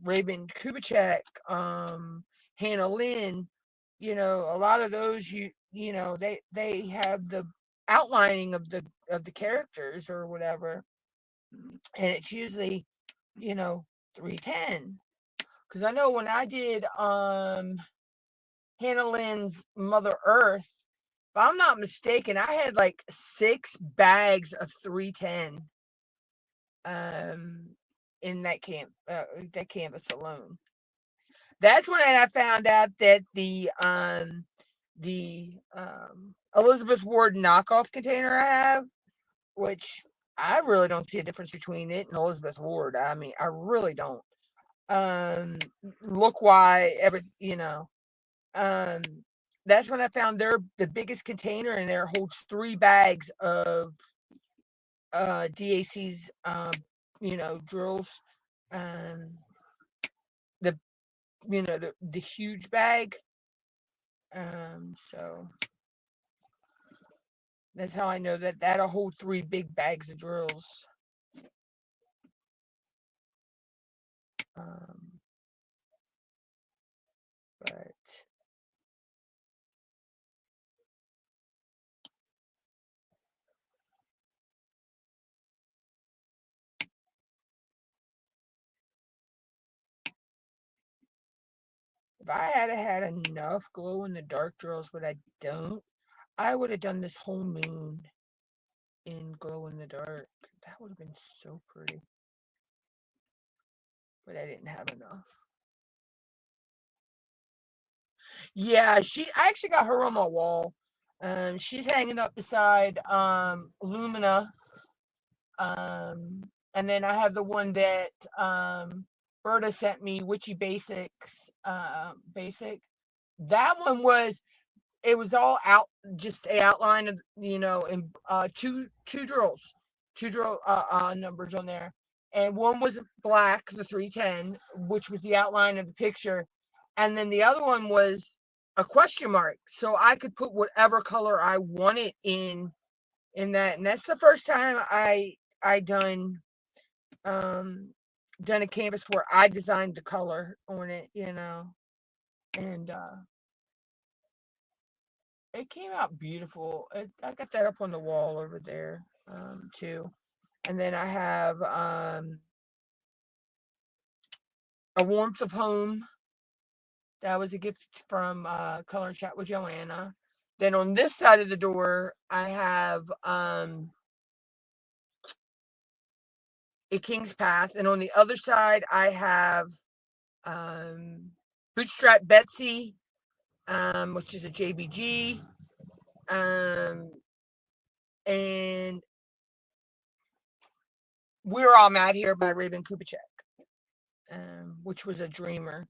Raven Kubicek, Hannah Lynn, a lot of those they have the outlining of the characters or whatever, and it's usually 310. Because I know when I did Hannah Lynn's Mother Earth, if I'm not mistaken, I had like 6 bags of 310 in that canvas alone. That's when I found out that the Elizabeth Ward knockoff container I have, which I really don't see a difference between it and Elizabeth Ward. I mean, I really don't. Look why that's when I found the biggest container in there holds 3 bags of DAC's drills. The the huge bag. So that's how I know that that'll hold 3 big bags of drills. But if I had enough glow in the dark drills, but I don't, I would have done this whole moon in glow in the dark. That would have been so pretty. But I didn't have enough. Yeah, I actually got her on my wall. She's hanging up beside Lumina. And then I have the one that Berta sent me, Witchy Basics basic. That one was all out, just a outline of and two drills, numbers on there, and one was black, the 310, which was the outline of the picture, and then the other one was a question mark, so I could put whatever color I wanted in that. And that's the first time I done a canvas where I designed the color on it, and it came out beautiful. I got that up on the wall over there, too. And then I have A Warmth of Home. That was a gift from Color and Chat with Joanna. Then on this side of the door, I have A King's Path. And on the other side, I have Bootstrap Betsy, which is a JBG. And We're All Mad Here by Raven Kubicek, which was a dreamer.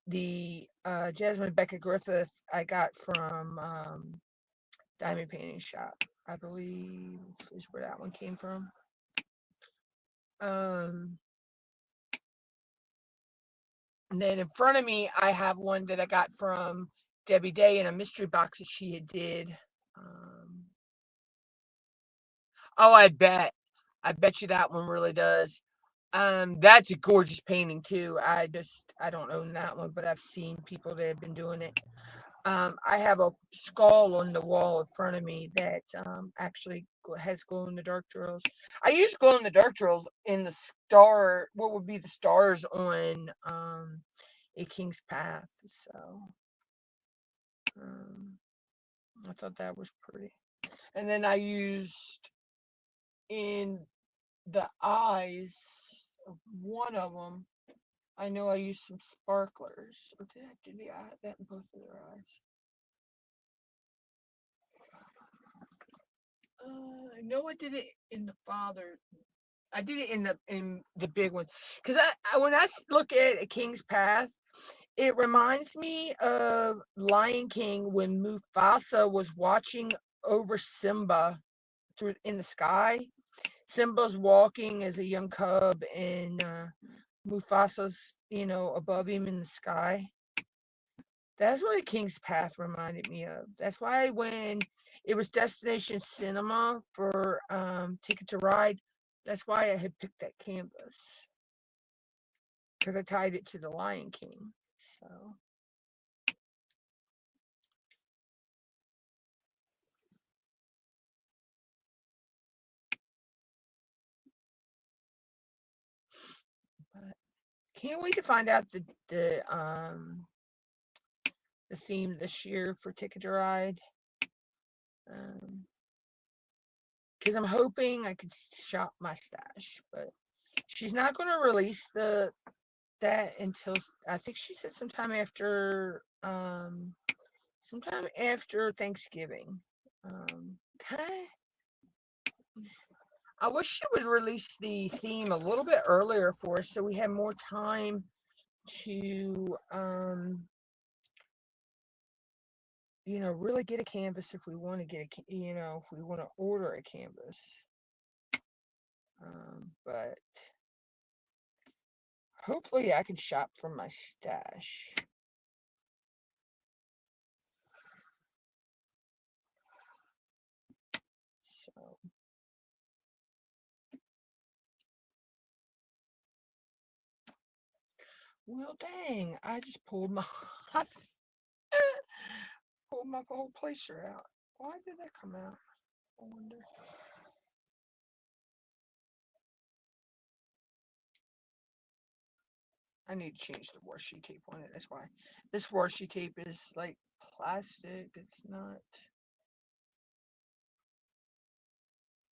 The Jasmine Becca Griffith I got from Diamond Painting Shop, I believe is where that one came from. And then in front of me, I have one that I got from Debbie Day in a mystery box that she had did. Oh, I bet you that one really does. That's a gorgeous painting too. I don't own that one, but I've seen people that have been doing it. I have a skull on the wall in front of me that actually has glow in the dark drills. I use glow in the dark drills in the what would be the stars on A King's Path. So I thought that was pretty. And then I used in the eyes of one of them, I know I used some sparklers. Or did I have that in both of their eyes? I know I did it in the father. I did it in the big one, because when I look at A King's Path, it reminds me of Lion King when Mufasa was watching over Simba in the sky. Simba's walking as a young cub, and Mufasa's above him in the sky. That's what King's Path reminded me of. That's why when it was Destination Cinema for Ticket to Ride, that's why I had picked that canvas. Because I tied it to the Lion King. So but can't wait to find out the theme this year for Ticket to Ride. Because I'm hoping I could shop my stash, but she's not going to release that until I think she said sometime after Thanksgiving. Okay. I wish she would release the theme a little bit earlier for us so we have more time to really get a canvas if we want to get if we want to order a canvas. But hopefully I can shop from my stash. So well, dang, I just pulled my pulled my whole placer out. Why did that come out? I wonder. I need to change the washi tape on it. That's why this washi tape is like plastic. It's not.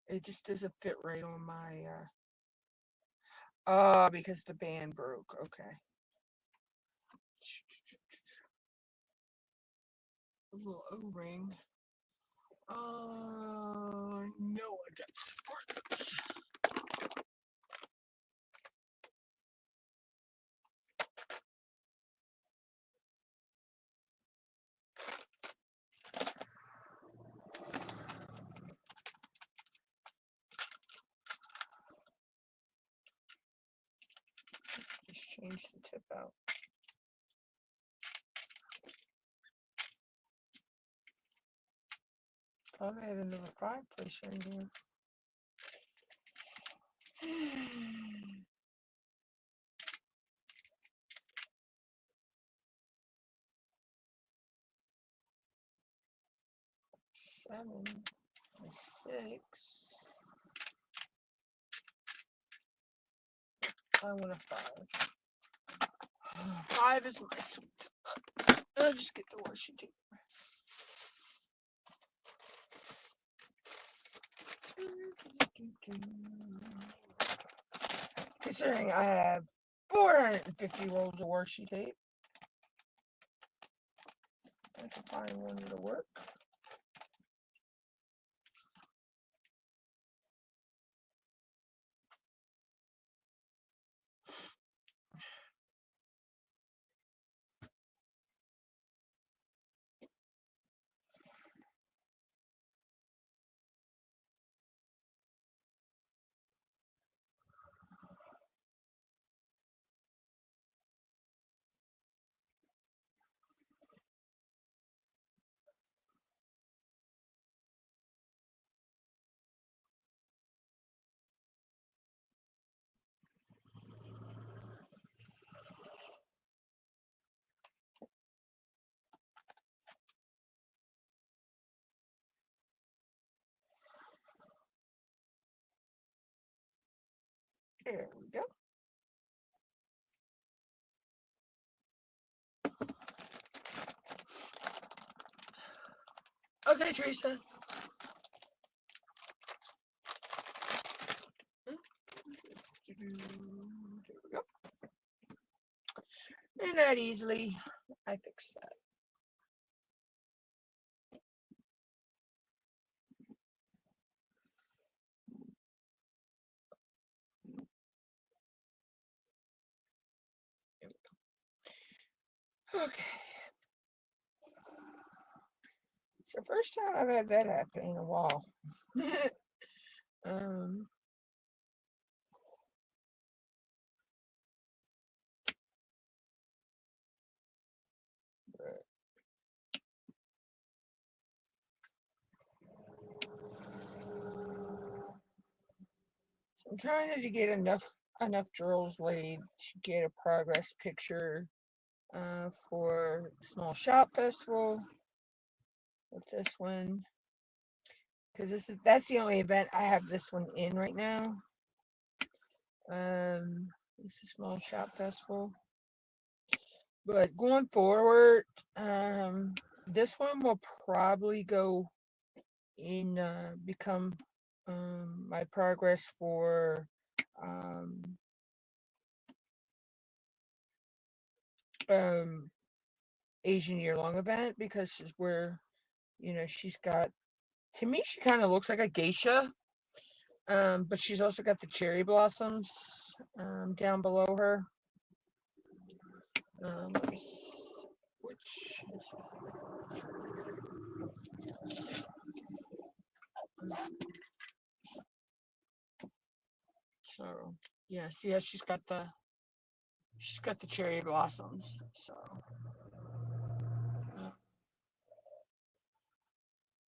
It just doesn't fit right on my. Because the band broke. Okay. A little O-ring. No, I got sparklers. Just change the tip out. Thought I had another fireplace in here. 7, 6. I want a 5. 5 is my sweet spot. I'll just get the washi tape. Considering I have 450 rolls of washi tape, I can find one to work. There we go. Okay, Teresa. There we go. And that easily, I fixed that. Okay. It's the first time I've had that happen in a while. But I'm trying to get enough drills laid to get a progress picture for Small Shop Festival with this one, because that's the only event I have this one in right now. It's a Small Shop Festival, but going forward, this one will probably go in become my progress for Asian year-long event, because it's where, she's got, to me, she kind of looks like a geisha, but she's also got the cherry blossoms down below her. Let me see, which so yeah, see how she's got the cherry blossoms. So,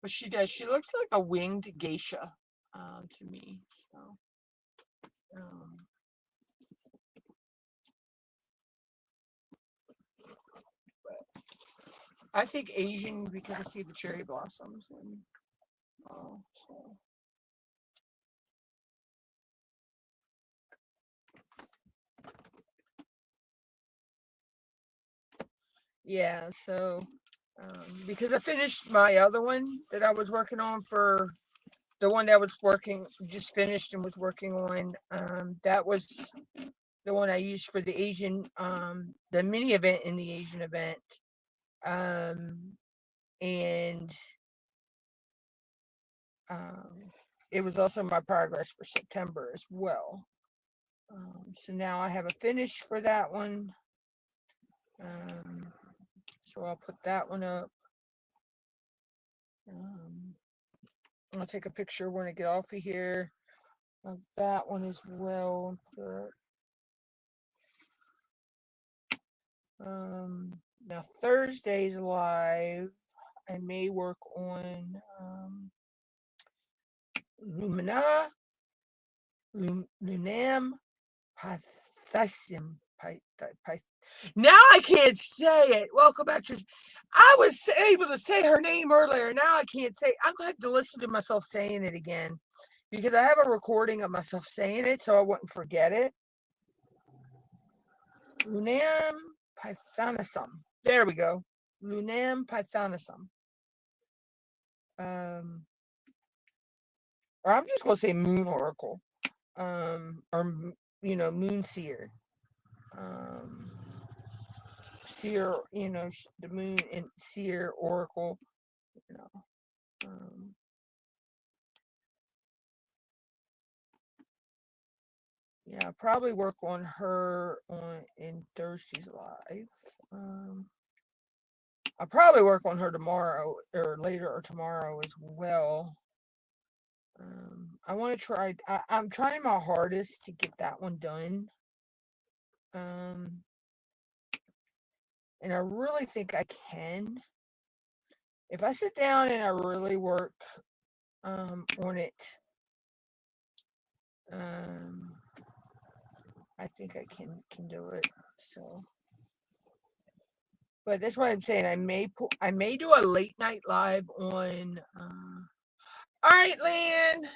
but she does. She looks like a winged geisha to me. So, um, I think Asian because I see the cherry blossoms. And, so. Yeah, so because I finished my other one that I was working on, for the one that was just finished and was working on, that was the one I used for the Asian, the mini event in the Asian event. And it was also my progress for September as well. So now I have a finish for that one. So I'll put that one up. I'll take a picture when I get off of here of that one as well. Now Thursday's live, I may work on Lunam Pythasium. Now I can't say it. Welcome back to. I was able to say her name earlier. Now I can't say. I'm going to have to listen to myself saying it again, because I have a recording of myself saying it, so I wouldn't forget it. Lunam Pythonisum. There we go. Lunam Pythonisum. Or I'm just going to say Moon Oracle. Or, Moon Seer. Seer, the Moon and Seer Oracle. Yeah, I'll probably work on her in Thursday's live. I'll probably work on her tomorrow or later or tomorrow as well. I want to try. I'm trying my hardest to get that one done. And I really think I can. If I sit down and I really work on it, I think I can do it. So, but that's what I'm saying. I may do a late night live on. All right, Lynn.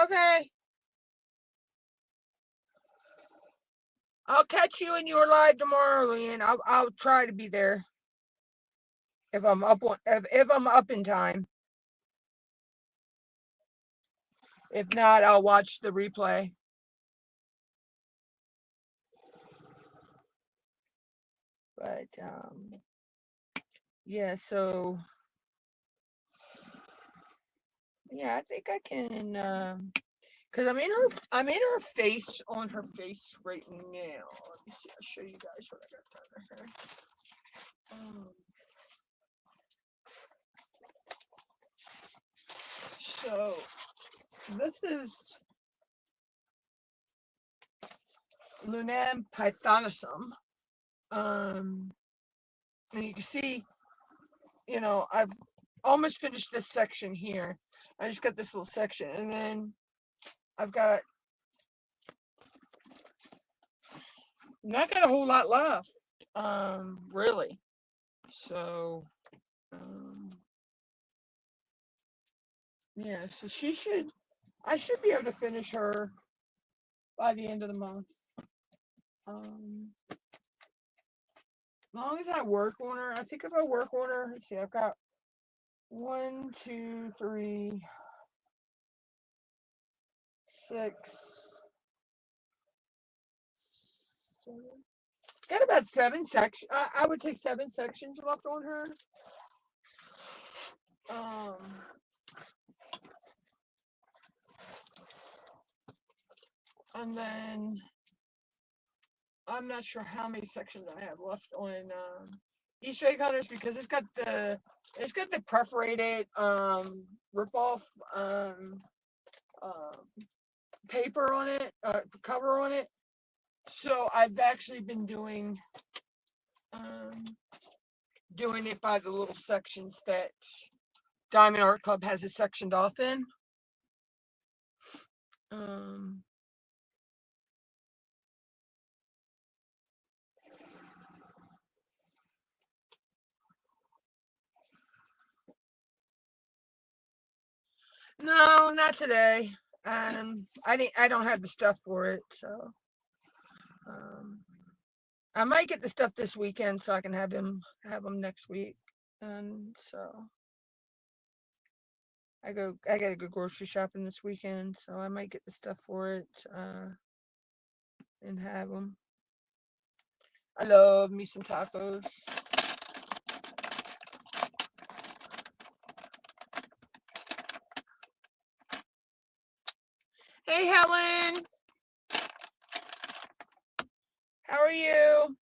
Okay. I'll catch you in your live tomorrow, Lynn. I'll try to be there if I'm up if I'm up in time. If not, I'll watch the replay. But yeah, so yeah, I think I can, because I'm in her face, on her face right now. Let me see. I'll show you guys what I got done right here. So this is Lunam Pythonisum. And you can see, I've almost finished this section here. I just got this little section, and then I've got not got a whole lot left, really. So, yeah. So I should be able to finish her by the end of the month. As long as I work on her, I think if I work on her, let's see, I've got 1, 2, 3, 6, 7. Got about 7 sections. I would take 7 sections left on her. And then I'm not sure how many sections I have left on Easter egg hunters, because it's got the perforated rip off paper on it, cover on it. So I've actually been doing it by the little sections that Diamond Art Club has it sectioned off in. No, not today. I don't have the stuff for it, so I might get the stuff this weekend so I can have them next week. And so I gotta go grocery shopping this weekend, so I might get the stuff for it and have them. I love me some tacos. Hey, Helen. How are you?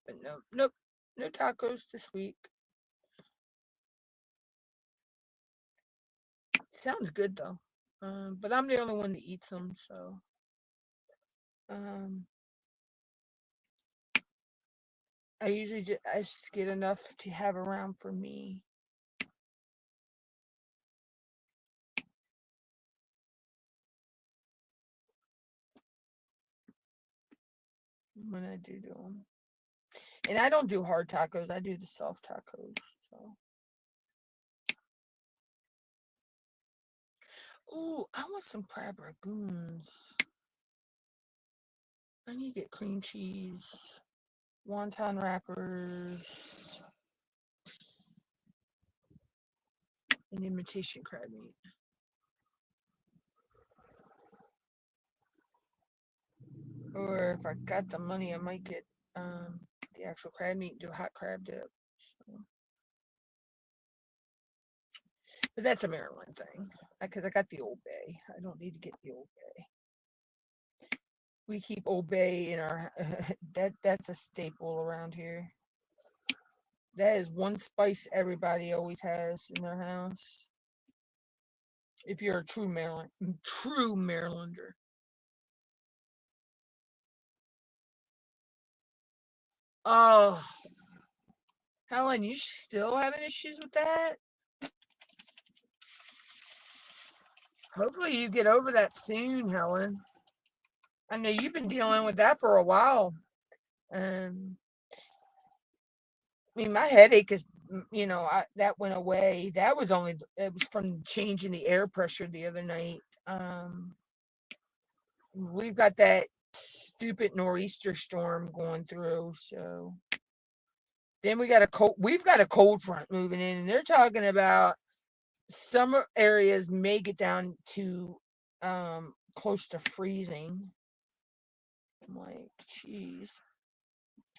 But nope, no tacos this week. Sounds good though. But I'm the only one that eats them, so I usually just get enough to have around for me. When I do them. And I don't do hard tacos, I do the soft tacos. So. Ooh, I want some crab ragoons. I need to get cream cheese, wonton wrappers, and imitation crab meat. Or if I got the money, I might get the actual crab meat and do a hot crab dip. So. But that's a Maryland thing, because I got the Old Bay. I don't need to get the Old Bay. We keep Old Bay in our that's a staple around here. That is one spice everybody always has in their house. If you're a true Marylander. Oh, Helen, you still having issues with that? Hopefully you get over that soon, Helen. I know you've been dealing with that for a while. I mean, my headache is, that went away. It was from changing the air pressure the other night. We've got that stupid nor'easter storm going through, so then we've got a cold front moving in, and they're talking about some areas may get down to close to freezing. I'm like, geez.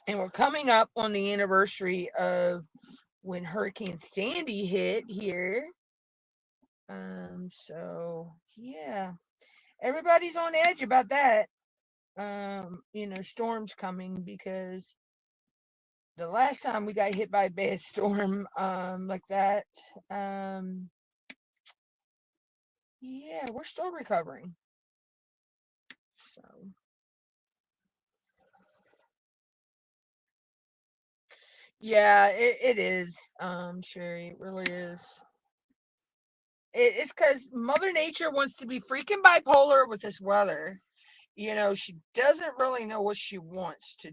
And we're coming up on the anniversary of when Hurricane Sandy hit here. So yeah, everybody's on edge about that. Storms coming, because the last time we got hit by a bad storm like that, Yeah, we're still recovering. So, yeah, it is. Sherry, it really is. It's because Mother Nature wants to be freaking bipolar with this weather. She doesn't really know what she wants to,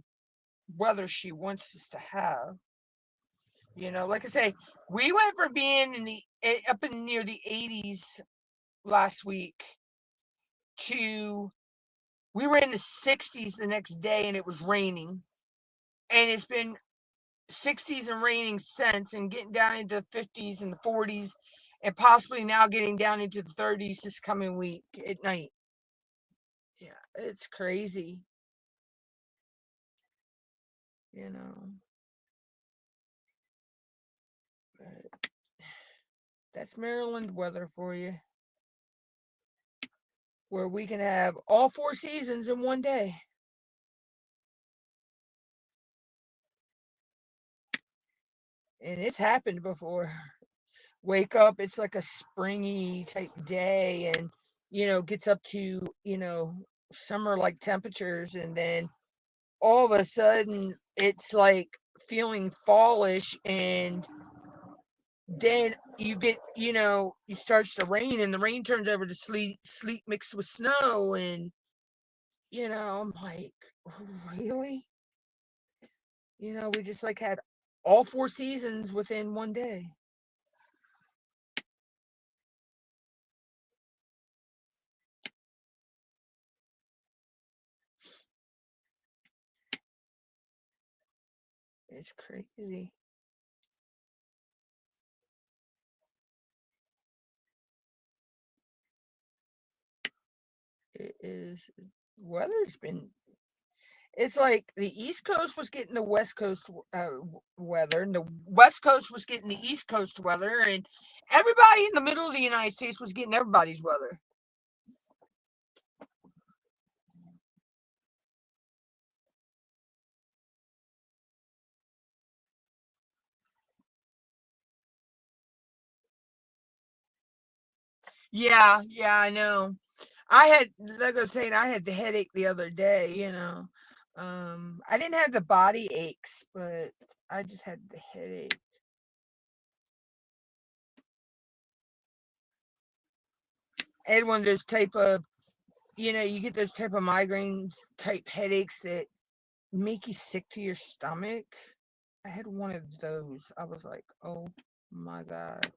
whether she wants us to have. Like I say, we went from being up in near the 80s last week to we were in the 60s the next day and it was raining. And it's been 60s and raining since and getting down into the 50s and the 40s and possibly now getting down into the 30s this coming week at night. Yeah, it's crazy. You know. But that's Maryland weather for you, where we can have all 4 seasons in one day. And it's happened before. Wake up, it's like a springy type day and, gets up to, summer like temperatures. And then all of a sudden it's like feeling fallish. And then you get, it starts to rain and the rain turns over to sleet mixed with snow. And, I'm like, really? We just like had all 4 seasons within one day. It's crazy. It is. Weather's been. It's like the East Coast was getting the West Coast weather, and the West Coast was getting the East Coast weather, and everybody in the middle of the United States was getting everybody's weather. Yeah, I know. Like I was saying, I had the headache the other day. I didn't have the body aches, but I just had the headache. I had one of those type of, you get those type of migraines type headaches that make you sick to your stomach. I had one of those. I was like, oh my God.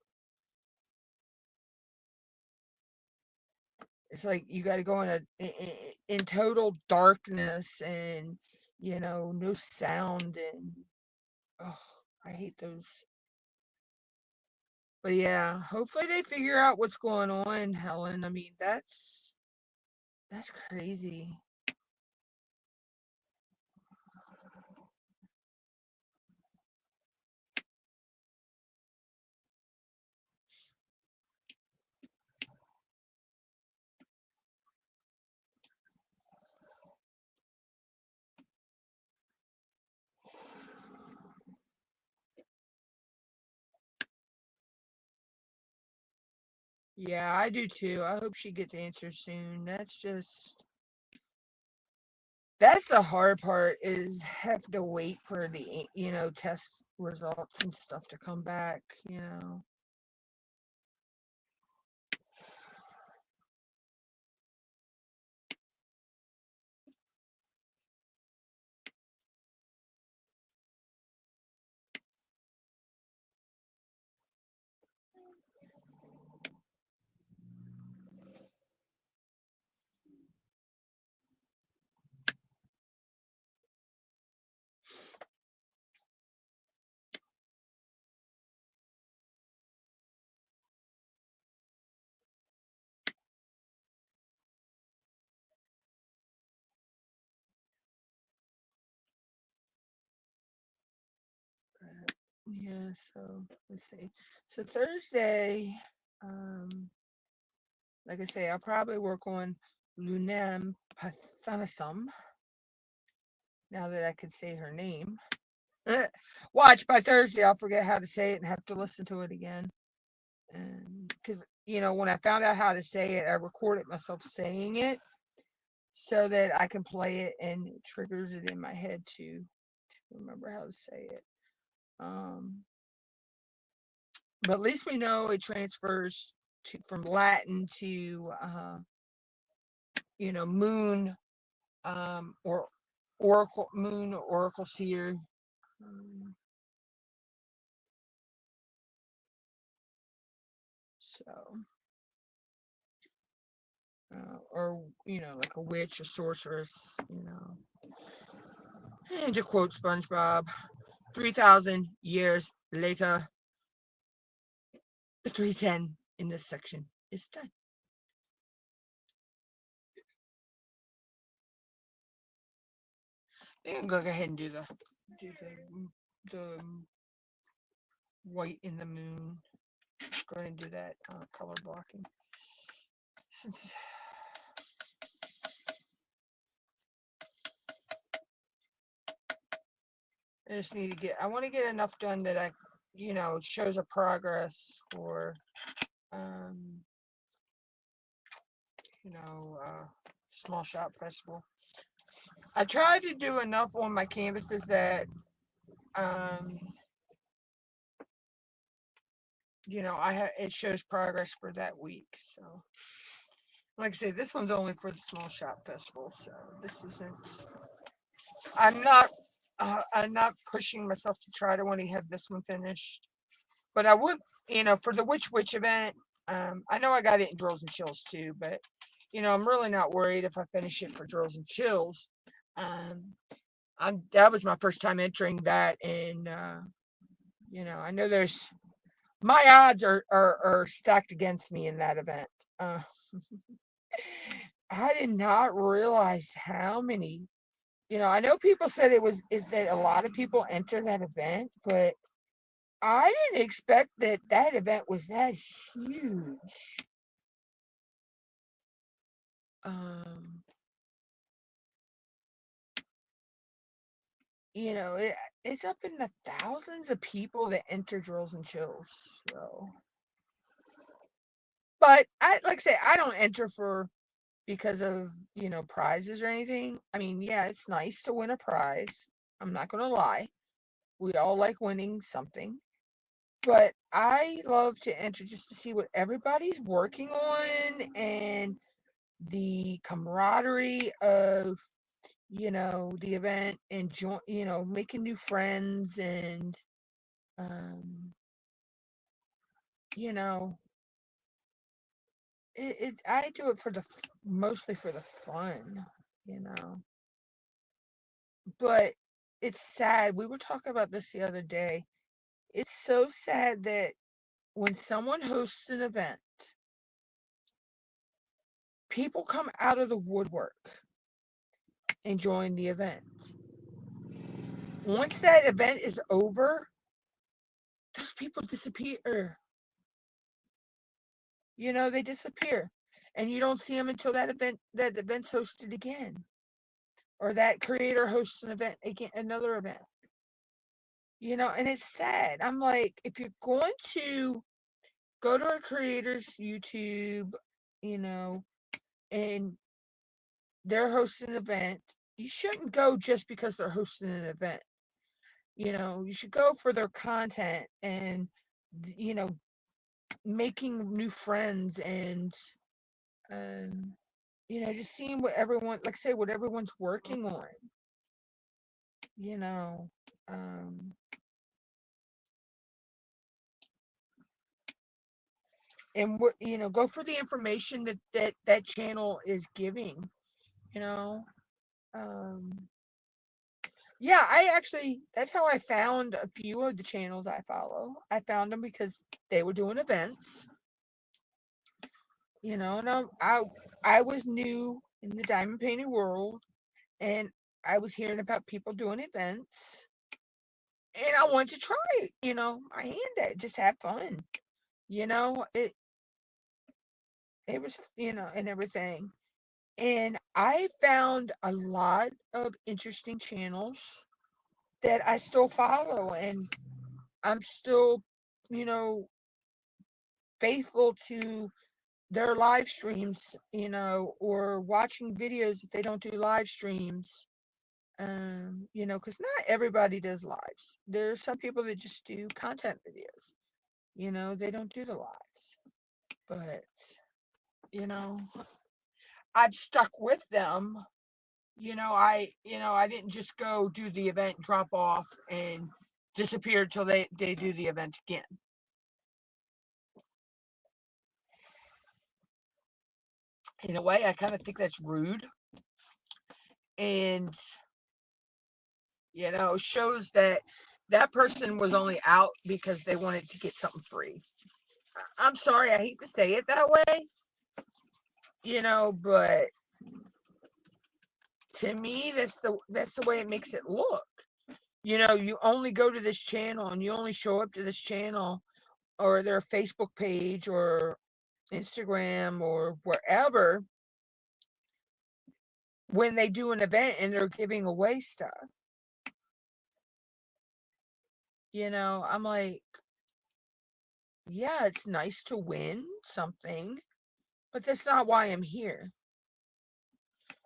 It's like you got to go in total darkness and, no sound. And, oh, I hate those. But yeah, hopefully they figure out what's going on, Helen. I mean, that's crazy. Yeah, I do too. I hope she gets answers soon. That's the hard part is have to wait for the, test results and stuff to come back. Yeah, so let's see. So Thursday, um, like I say, I'll probably work on Lunam Pathanasum now that I can say her name. Watch by Thursday, I'll forget how to say it and have to listen to it again. Because when I found out how to say it, I recorded myself saying it so that I can play it and it triggers it in my head to remember how to say it. Um, but at least we know it transfers from Latin to, moon, or oracle, moon, or oracle seer. Um, so, or, like a witch, a sorceress. And to quote SpongeBob, 3,000 years later, the 310 in this section is done. You can go ahead and do the white in the moon. Go ahead and do that color blocking. Since I want to get enough done that it shows a progress for, um, small shop festival. I tried to do enough on my canvases that, um, it shows progress for that week. So, like I say, this one's only for the small shop festival, so this isn't. I'm not. I'm not pushing myself to try to only have this one finished, but I would, for the Witch event. I know I got it in Drills and Chills too, but I'm really not worried if I finish it for Drills and Chills. That was my first time entering that, and I know there's my odds are stacked against me in that event. Uh, I did not realize how many. I know people said that a lot of people enter that event, but I didn't expect that event was that huge. Um, it's up in the thousands of people that enter Drills and Chills. So, but like I say, I don't enter because of prizes or anything. I mean, yeah, it's nice to win a prize. I'm not gonna lie. We all like winning something. But I love to enter just to see what everybody's working on and the camaraderie of the event, and making new friends, and um you know I do it mostly for the fun, you know but it's sad. We were talking about this the other day. It's so sad that when someone hosts an event, people come out of the woodwork and join the event. Once that event is over, those people disappear. They disappear. And you don't see them until that event's hosted again. Or that creator hosts an event again, another event. And it's sad. I'm like, if you're going to go to a creator's YouTube, you know, and they're hosting an event, you shouldn't go just because they're hosting an event. You should go for their content and, you know, making new friends, and, um, just seeing what everyone, like I say, what everyone's working on, you know. Um, and what, go for the information that channel is giving, you know. Um, Yeah, that's how I found a few of the channels I follow. I found them because they were doing events, and I was new in the diamond painting world, and I was hearing about people doing events, and I wanted to try, my hand at it, just have fun. It was, and everything. And I found a lot of interesting channels that I still follow, and I'm still, you know, faithful to their live streams, or watching videos if they don't do live streams. Because not everybody does lives. There's some people that just do content videos. They don't do the lives. But, you know, I've stuck with them. I didn't just go do the event, drop off, and disappear until they do the event again. In a way, I kind of think that's rude. And, shows that that person was only out because they wanted to get something free. I'm sorry, I hate to say it that way, but to me, that's the way it makes it look. You only go to this channel and you only show up to this channel or their Facebook page or Instagram or wherever when they do an event and they're giving away stuff. I'm like, yeah, it's nice to win something, but that's not why I'm here.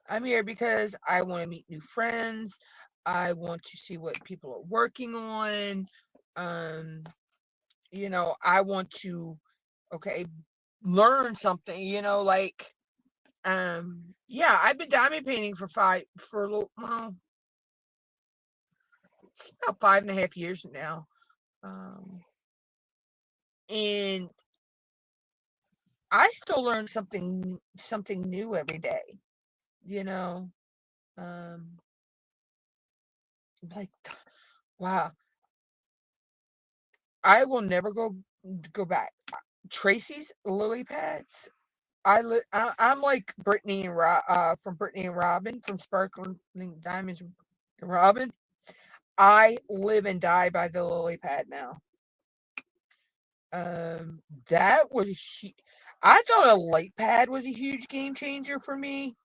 I'm here because I want to meet new friends. I want to see what people are working on. I want to, okay, learn something, yeah, I've been diamond painting for a little, well, it's about 5.5 years now. And I still learn something new every day, you know. Like, wow, I will never go back. Tracy's lily pads. I'm like Brittany and from Brittany and Robin from Sparkling Diamonds and Robin. I live and die by the lily pad now. That was I thought a light pad was a huge game changer for me.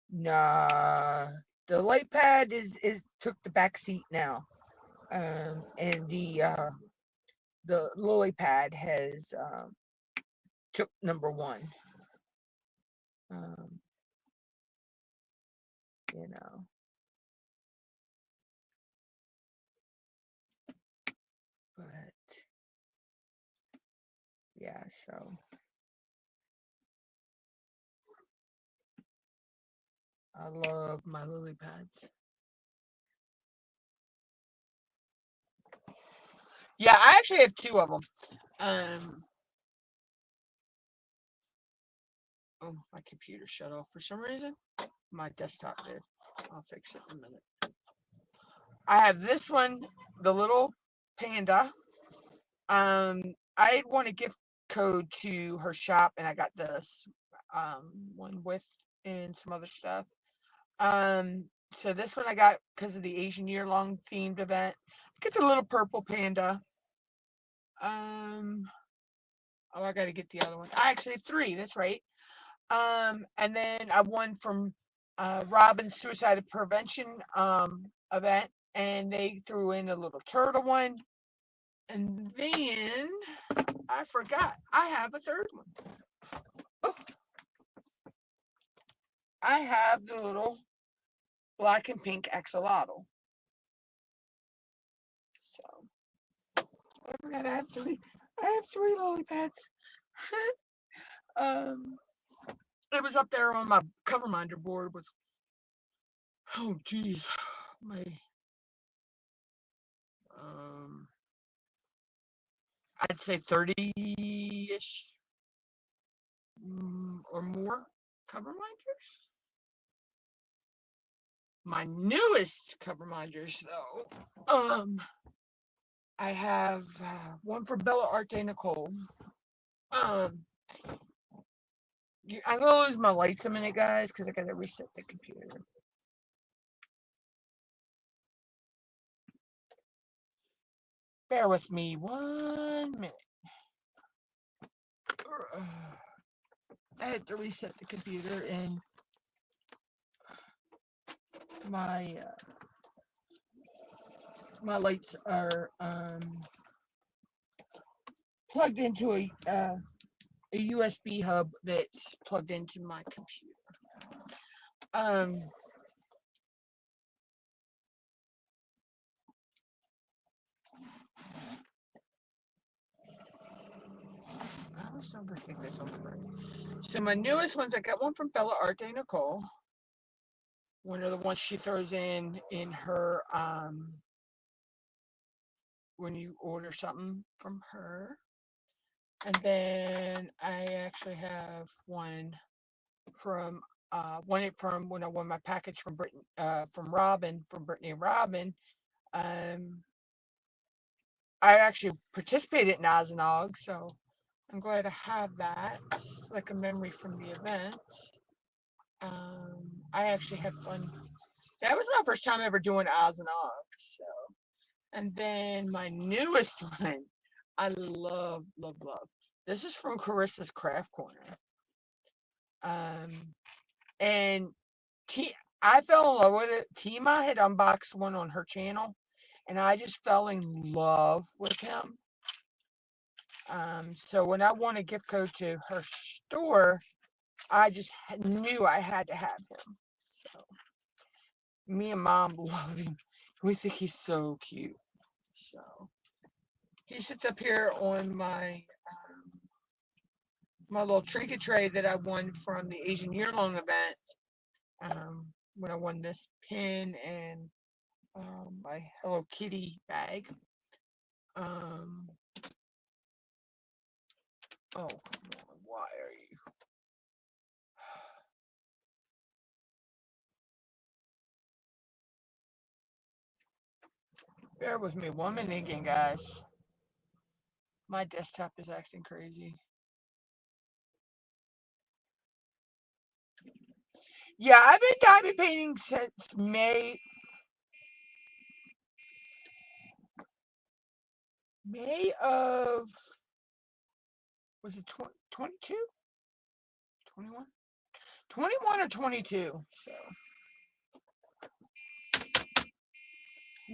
Nah, the light pad is took the back seat now. And the lily pad has took number one. Um, you know. But yeah, so I love my lily pads. Yeah, I actually have two of them. Oh, my computer shut off for some reason. My desktop did. I'll fix it in a minute. I have this one, the little panda. I won a gift code to her shop, and I got this one with and some other stuff. So this one I got because of the Asian year-long themed event. Get the little purple panda. Oh, I gotta get the other one. I actually have three. That's right. And then I won from Robin's suicide prevention event, and they threw in a little turtle one. And then I forgot I have a third one. Oh, I have the little black and pink axolotl. So I forgot I have three. I have three lily pads. um, it was up there on my cover minder board with, oh geez, my um I'd say 30-ish or more cover minders. My newest cover minders, though, I have one for Bella Arte Nicole. I'm gonna lose my lights a minute, guys, because I gotta reset the computer. Bear with me 1 minute. I had to reset the computer, and my my lights are plugged into a USB hub that's plugged into my computer. I always overthink this on the right. So my newest ones, I got one from Bella Arte Nicole. One of the ones she throws in her when you order something from her. And then I actually have one from when I won my package from Brittany from Brittany and Robin. I actually participated in Oz and Og, so I'm glad to have that. It's like a memory from the event. I actually had fun. That was my first time ever doing Oz and Og. So, and then my newest one, I love, love, love. This is from Carissa's Craft Corner. And I fell in love with it. Tima had unboxed one on her channel, and I just fell in love with him. So when I won a gift code to her store, I just knew I had to have him. So me and Mom love him. We think he's so cute. So he sits up here on my my little trinket tray that I won from the Asian Year-Long event. When I won this pin and my Hello Kitty bag. Oh, come on. Why are you? Bear with me 1 minute again, guys. My desktop is acting crazy. Yeah, I've been diamond painting since May of, was it 22? 21? 21 or 22. So,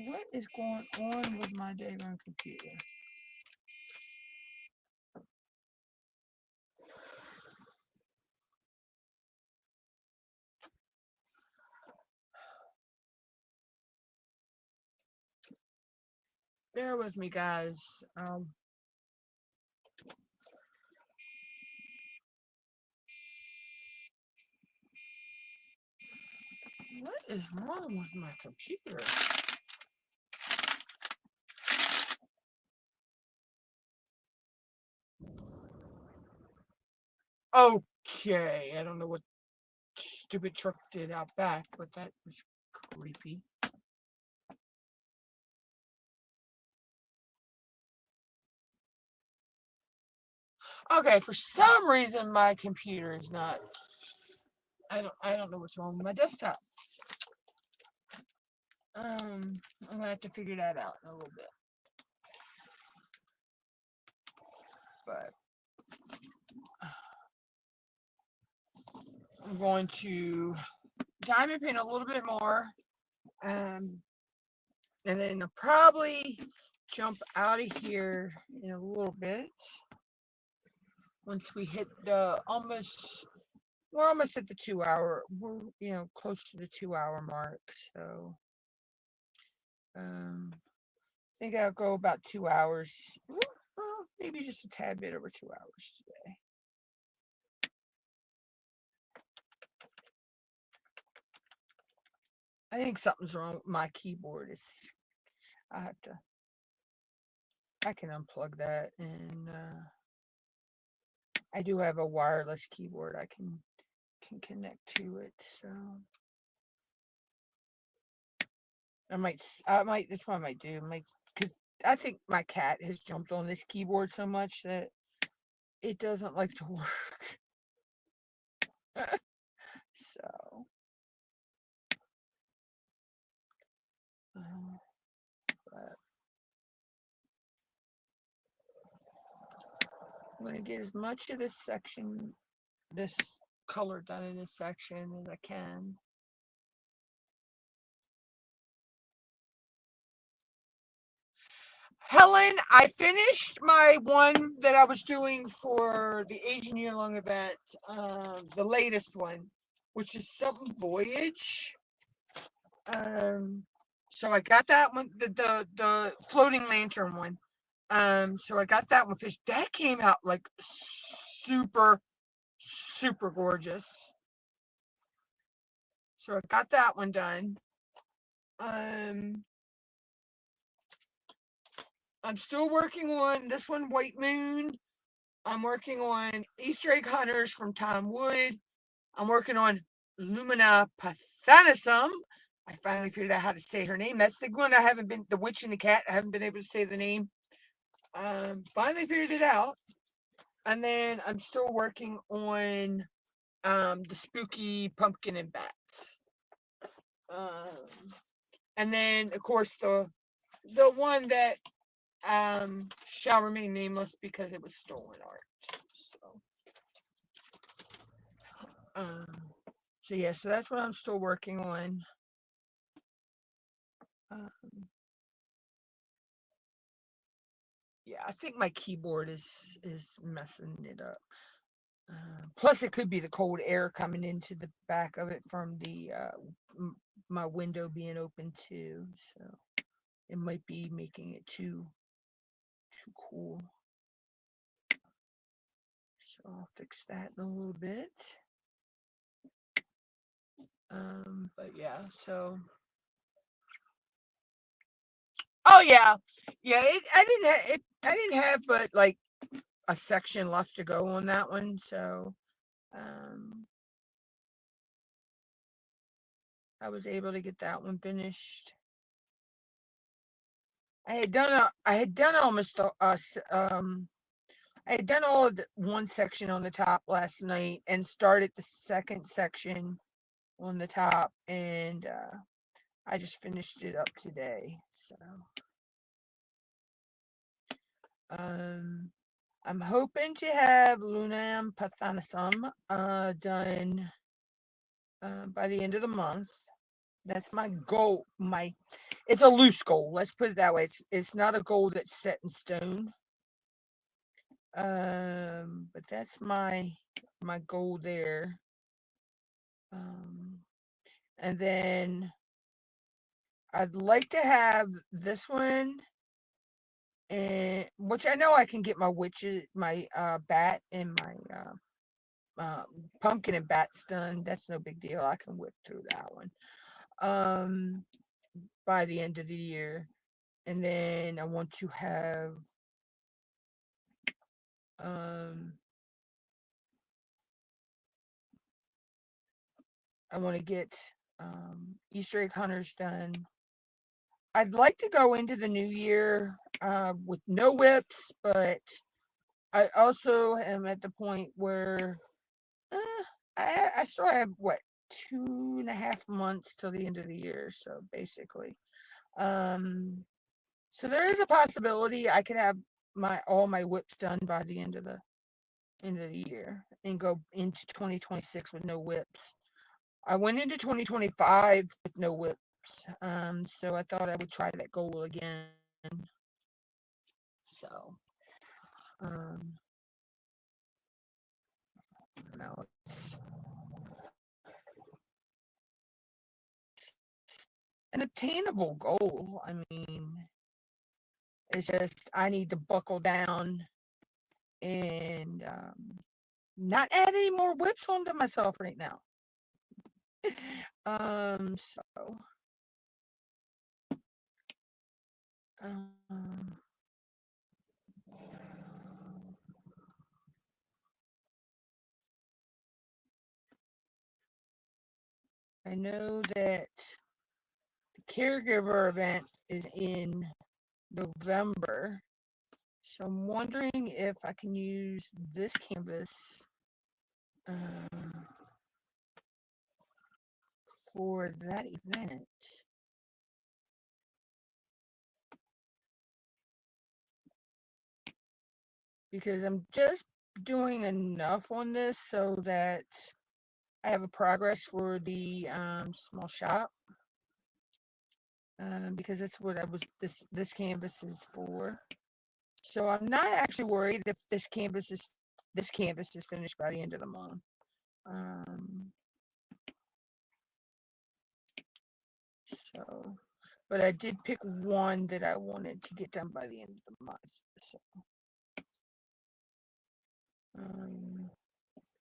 what is going on with my daggone computer? Bear with me, guys. What is wrong with my computer? Okay, I don't know what stupid truck did out back, but that was creepy. Okay, for some reason my computer is not. I don't know what's wrong with my desktop. I'm gonna have to figure that out in a little bit. But I'm going to diamond paint a little bit more. And then I'll probably jump out of here in a little bit. Once we hit we're almost at the 2 hour, we're, close to the 2 hour mark. So, I think I'll go about 2 hours, well, maybe just a tad bit over 2 hours today. I think something's wrong with my keyboard. I can unplug that, and I do have a wireless keyboard I can connect to it, so that's what I might do, because I think my cat has jumped on this keyboard so much that it doesn't like to work. So, but I'm going to get as much of this color done in this section as I can. Helen, I finished my one that I was doing for the Asian year-long event, the latest one, which is something voyage. So I got that one, the floating lantern one. So I got that one finished. That came out like super, super gorgeous. So I got that one done. I'm still working on this one, White Moon. I'm working on Easter egg hunters from Tom Wood. I'm working on Lumina Pathanusum. I finally figured out how to say her name. That's the one I haven't been, the witch and the cat. I haven't been able to say the name. Finally figured it out. And then I'm still working on the spooky pumpkin and bats. And then of course the one that shall remain nameless because it was stolen art. So yeah, so that's what I'm still working on. Yeah, I think my keyboard is messing it up. Plus, it could be the cold air coming into the back of it from the my window being open too. So it might be making it too cool. So I'll fix that in a little bit. But yeah, so oh yeah, I didn't have but like a section left to go on that one. So I was able to get that one finished. I had done almost I had done all of the one section on the top last night and started the second section on the top, and I just finished it up today. So I'm hoping to have Lunam Pathanasum done by the end of the month. That's my goal. It's a loose goal. Let's put it that way. It's not a goal that's set in stone. But that's my goal there. And then I'd like to have this one, and which I know I can get my witches, my bat and my pumpkin and bats done. That's no big deal. I can whip through that one. By the end of the year, and then I want to have I want to get Easter egg hunters done. I'd like to go into the new year with no whips, but I also am at the point where I still have what 2.5 months till the end of the year. So basically, so there is a possibility I could have all my whips done by the end of the year and go into 2026 with no whips. I went into 2025 with no whips. So I thought I would try that goal again. So, now it's an attainable goal. I mean, it's just I need to buckle down and not add any more whips onto myself right now. So I know that the caregiver event is in November. So I'm wondering if I can use this canvas for that event. Because I'm just doing enough on this so that I have a progress for the small shop. because that's what this canvas is for. So I'm not actually worried if this canvas is finished by the end of the month. Um, so, but I did pick one that I wanted to get done by the end of the month. So,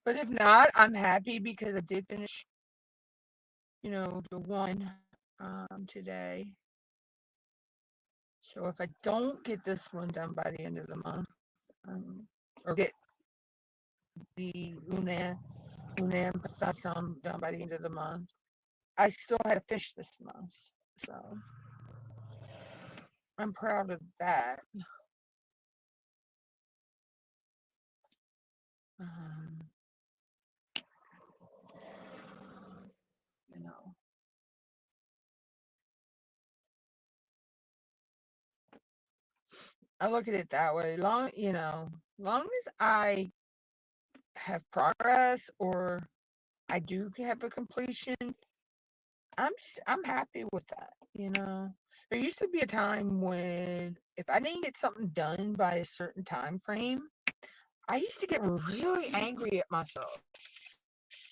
but if not, I'm happy because I did finish, the one today. So if I don't get this one done by the end of the month, or get the Lunan Pathasan done by the end of the month, I still had to finish this month. So I'm proud of that. Um, you know, I look at it that way. Long as I have progress or I do have a completion, I'm happy with that. There used to be a time when if I didn't get something done by a certain time frame, I used to get really angry at myself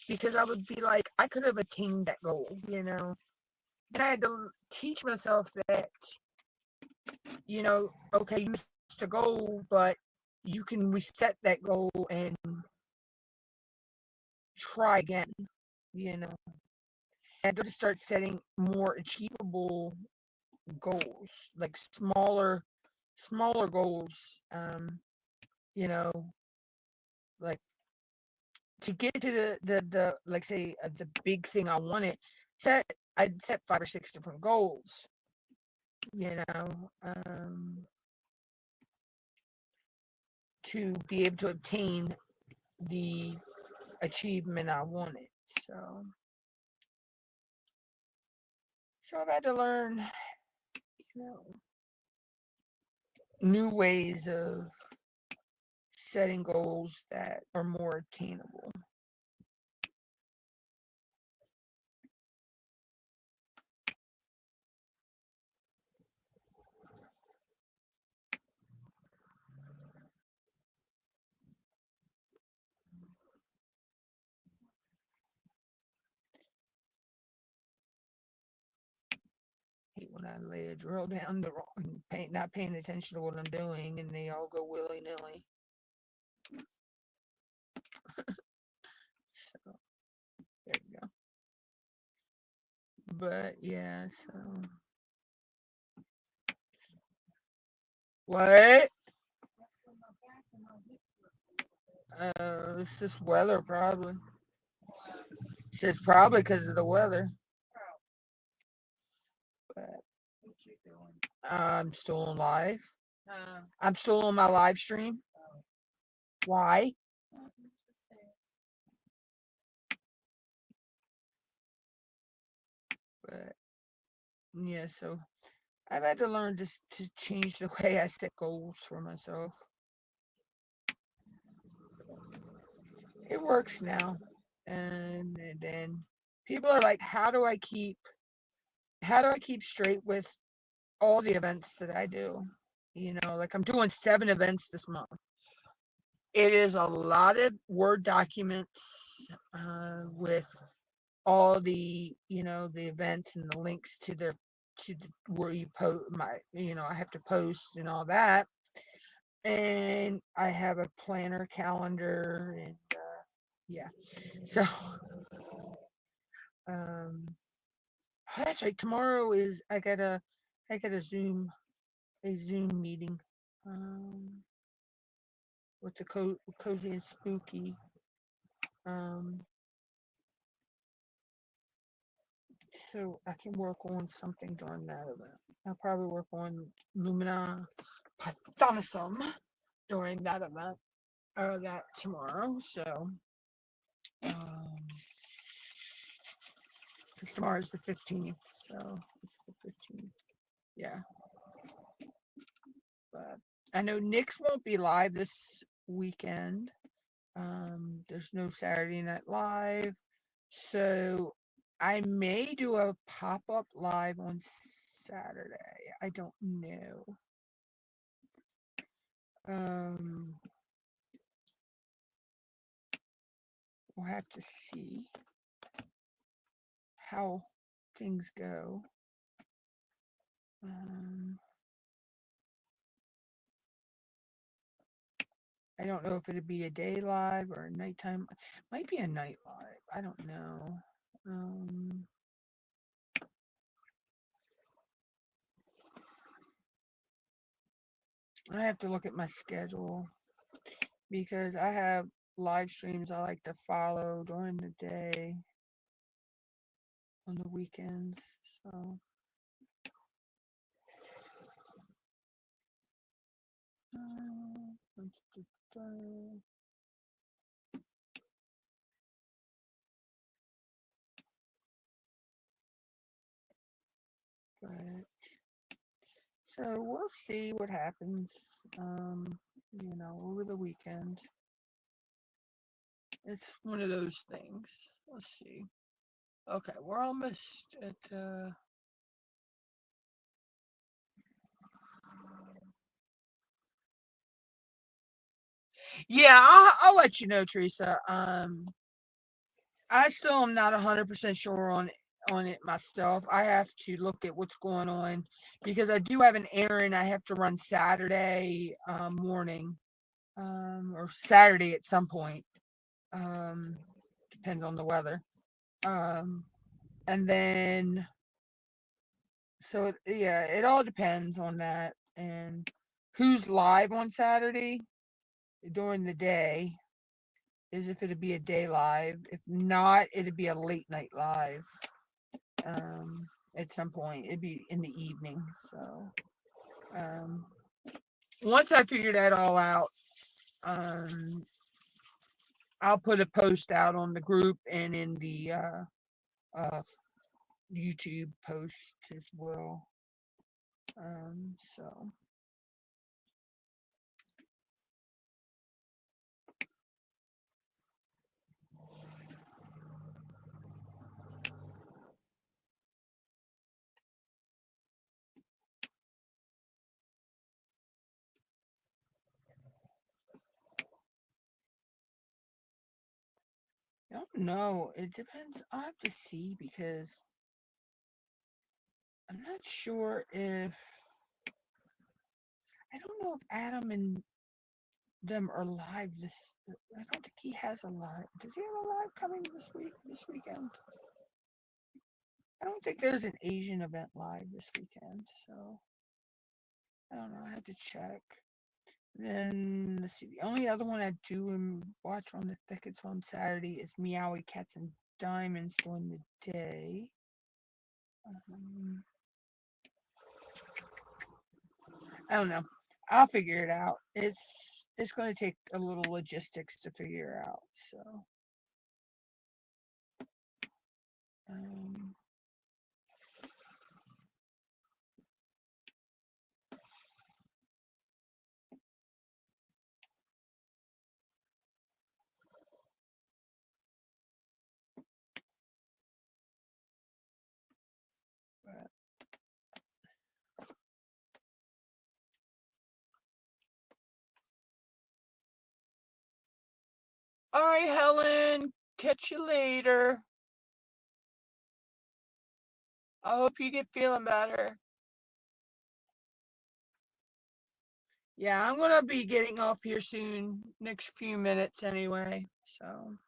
because I would be like, I could have attained that goal. And I had to teach myself that, okay, you missed a goal, but you can reset that goal and try again. You know, I had to start setting more achievable goals, like smaller goals. You know, like to get to the like say the big thing I wanted. I'd set 5 or 6 different goals. You know, to be able to obtain the achievement I wanted. So I've had to learn, you know, new ways of setting goals that are more attainable. I hate when I lay a drill down the wrong, not paying attention to what I'm doing, and they all go willy nilly. So there you go. But yeah, so what? It's just weather probably. It's probably because of the weather. But I'm still on live. I'm still on my live stream. Why? But yeah, so I've had to learn just to change the way I set goals for myself. It works now. And then people are like, how do I keep straight with all the events that I do? Like I'm doing 7 events this month. It is a lot of Word documents with all the events and the links where you post I have to post and all that. And I have a planner calendar and yeah. So um that's right. Tomorrow is I got a Zoom meeting with the cozy and spooky. Um so I can work on something during that event. I'll probably work on Lumina Pathanasum during that event or that tomorrow. So um because tomorrow's the 15th. So it's the 15th. Yeah. But I know Nick's won't be live this weekend. There's no Saturday Night Live. So I may do a pop-up live on Saturday. I don't know. We'll have to see how things go. I don't know if it'd be a day live or a nighttime. Might be a night live. I don't know. I have to look at my schedule because I have live streams I like to follow during the day on the weekends. So but so we'll see what happens, over the weekend. It's one of those things. Let's see. Okay, we're almost at, yeah, I'll let you know, Teresa. I still am not 100% sure on it myself. I have to look at what's going on because I do have an errand I have to run Saturday morning, or Saturday at some point. Depends on the weather. And then so yeah, it all depends on that and who's live on Saturday during the day. Is if it'd be a day live. If not, it'd be a late night live. At some point, it'd be in the evening. So, once I figure that all out, um, I'll put a post out on the group and in the uh, YouTube post as well. So. I don't know. It depends. I have to see because I'm not sure if I don't know if Adam and them are live this. I don't think he has a live. Does he have a live coming this week? This weekend? I don't think there's an Asian event live this weekend. So I don't know. I have to check. Then let's see. The only other one I do and watch on the thickets on Saturday is Meowie Cats and Diamonds during the day. I don't know. I'll figure it out. It's going to take a little logistics to figure out. So, um, but all right, Helen. Catch you later. I hope you get feeling better. Yeah, I'm gonna be getting off here soon, next few minutes anyway. So,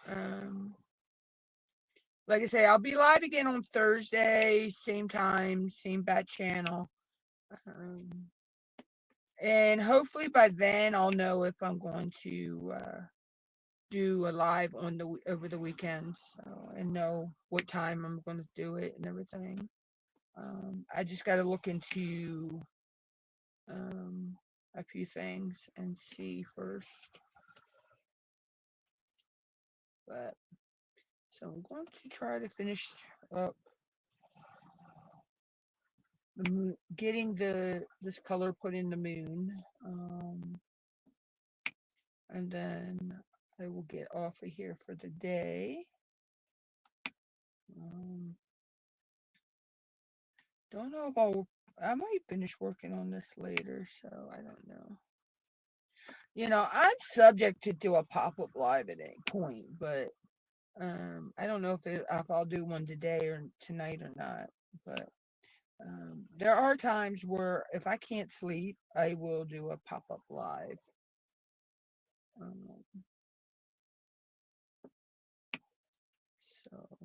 um, like I say, I'll be live again on Thursday, same time, same bat channel. Um, and hopefully by then I'll know if I'm going to do a live on the over the weekend, so and know what time I'm going to do it and everything. I just got to look into a few things and see first. But so I'm going to try to finish up the moon, getting this color put in the moon, and then I will get off of here for the day. Don't know if I might finish working on this later, so I don't know. I'm subject to do a pop-up live at any point, but I don't know if I'll do one today or tonight or not. But there are times where if I can't sleep, I will do a pop-up live. So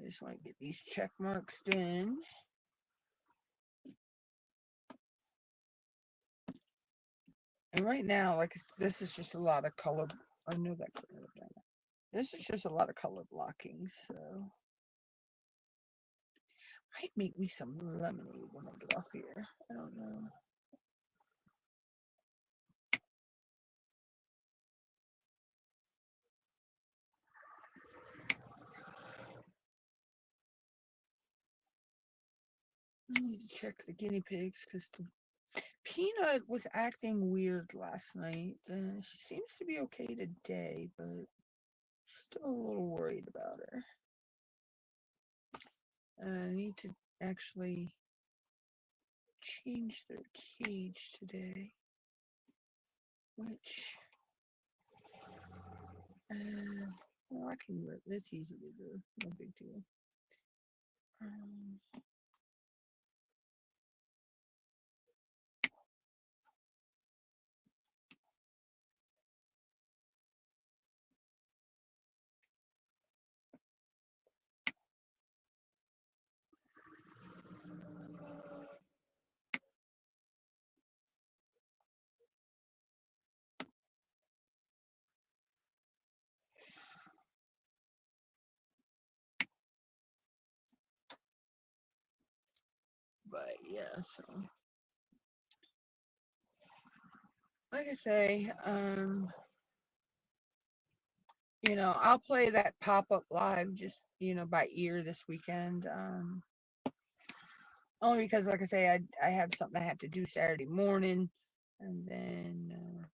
I just want to get these check marks in. And right now, like, this is just a lot of color. I know that. This is just a lot of color blocking, so might make me some lemonade when I get off here. I don't know. I need to check the guinea pigs because the Peanut was acting weird last night. She seems to be okay today, but still a little worried about her. I need to actually change their cage today, which well, I can let this easily do. No big deal. But yeah, so like I say, I'll play that pop-up live just, by ear this weekend. Only because, like I say, I have something I have to do Saturday morning, and then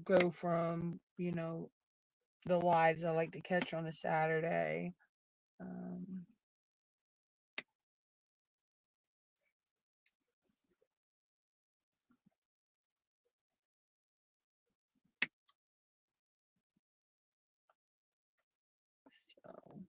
go from, the lives I like to catch on a Saturday. So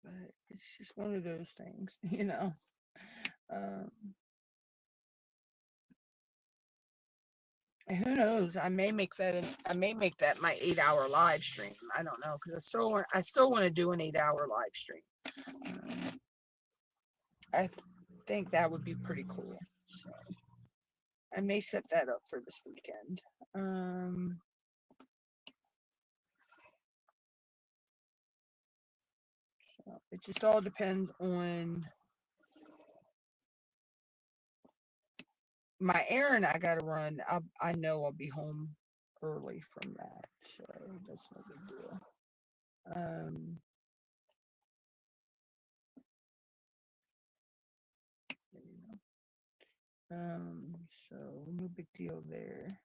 but it's just one of those things, Um, and who knows? I may make that. I may make that my 8-hour live stream. I don't know because I still want to do an 8-hour live stream. I think that would be pretty cool. So I may set that up for this weekend. So it just all depends on my errand I gotta run. I know I'll be home early from that, so that's no big deal. So no big deal there.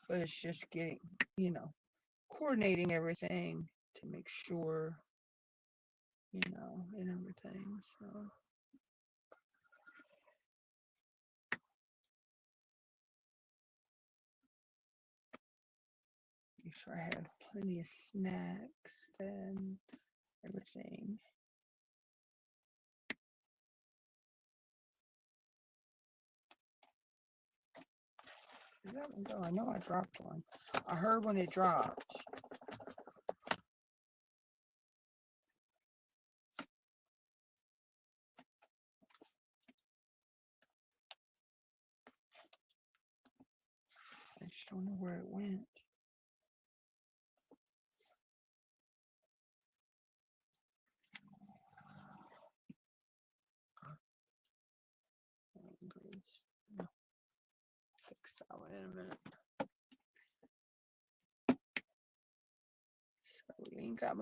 But it's just getting, coordinating everything to make sure, and everything. So make sure I have plenty of snacks and everything. Where'd that one go? I know I dropped one. I heard when it dropped. I just don't know where it went. Fix that one in a minute. So we ain't got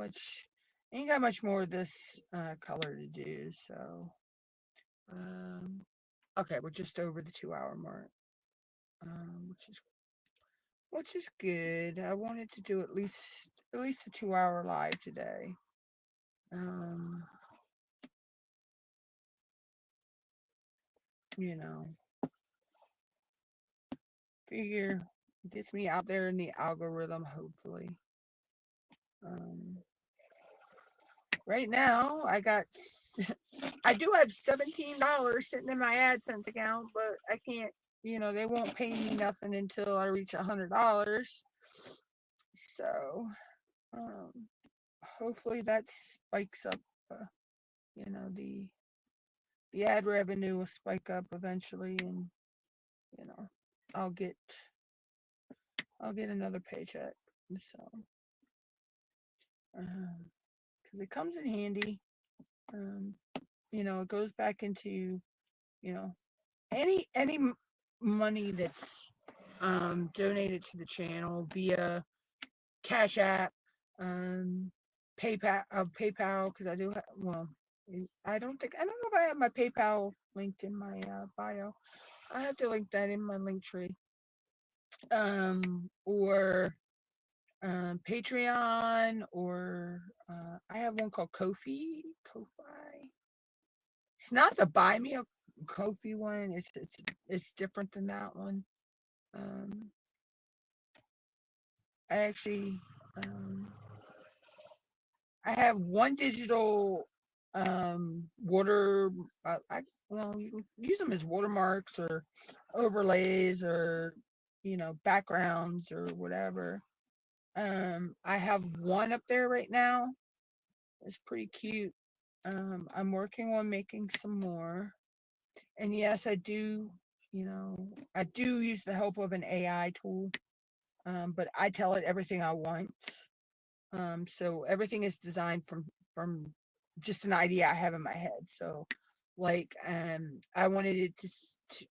much more of this color to do. So okay, we're just over the 2-hour mark, which is good. I wanted to do at least a 2-hour live today. You know, figure gets me out there in the algorithm, hopefully. Right now I do have $17 sitting in my AdSense account, but I can't, they won't pay me nothing until I reach $100. So hopefully that spikes up, the ad revenue will spike up eventually, and I'll get another paycheck. So because it comes in handy. It goes back into, any money that's donated to the channel via Cash App, PayPal, because I do have, well, I don't know if I have my PayPal linked in my bio. I have to link that in my link tree. Or Patreon, or I have one called Ko-fi. It's not the Buy Me a Ko-fi one. It's different than that one. I actually I have one digital water. You can use them as watermarks or overlays, or backgrounds or whatever. I have one up there right now. It's pretty cute. I'm working on making some more. And yes, I do use the help of an AI tool. But I tell it everything I want. So everything is designed from just an idea I have in my head. So like I wanted it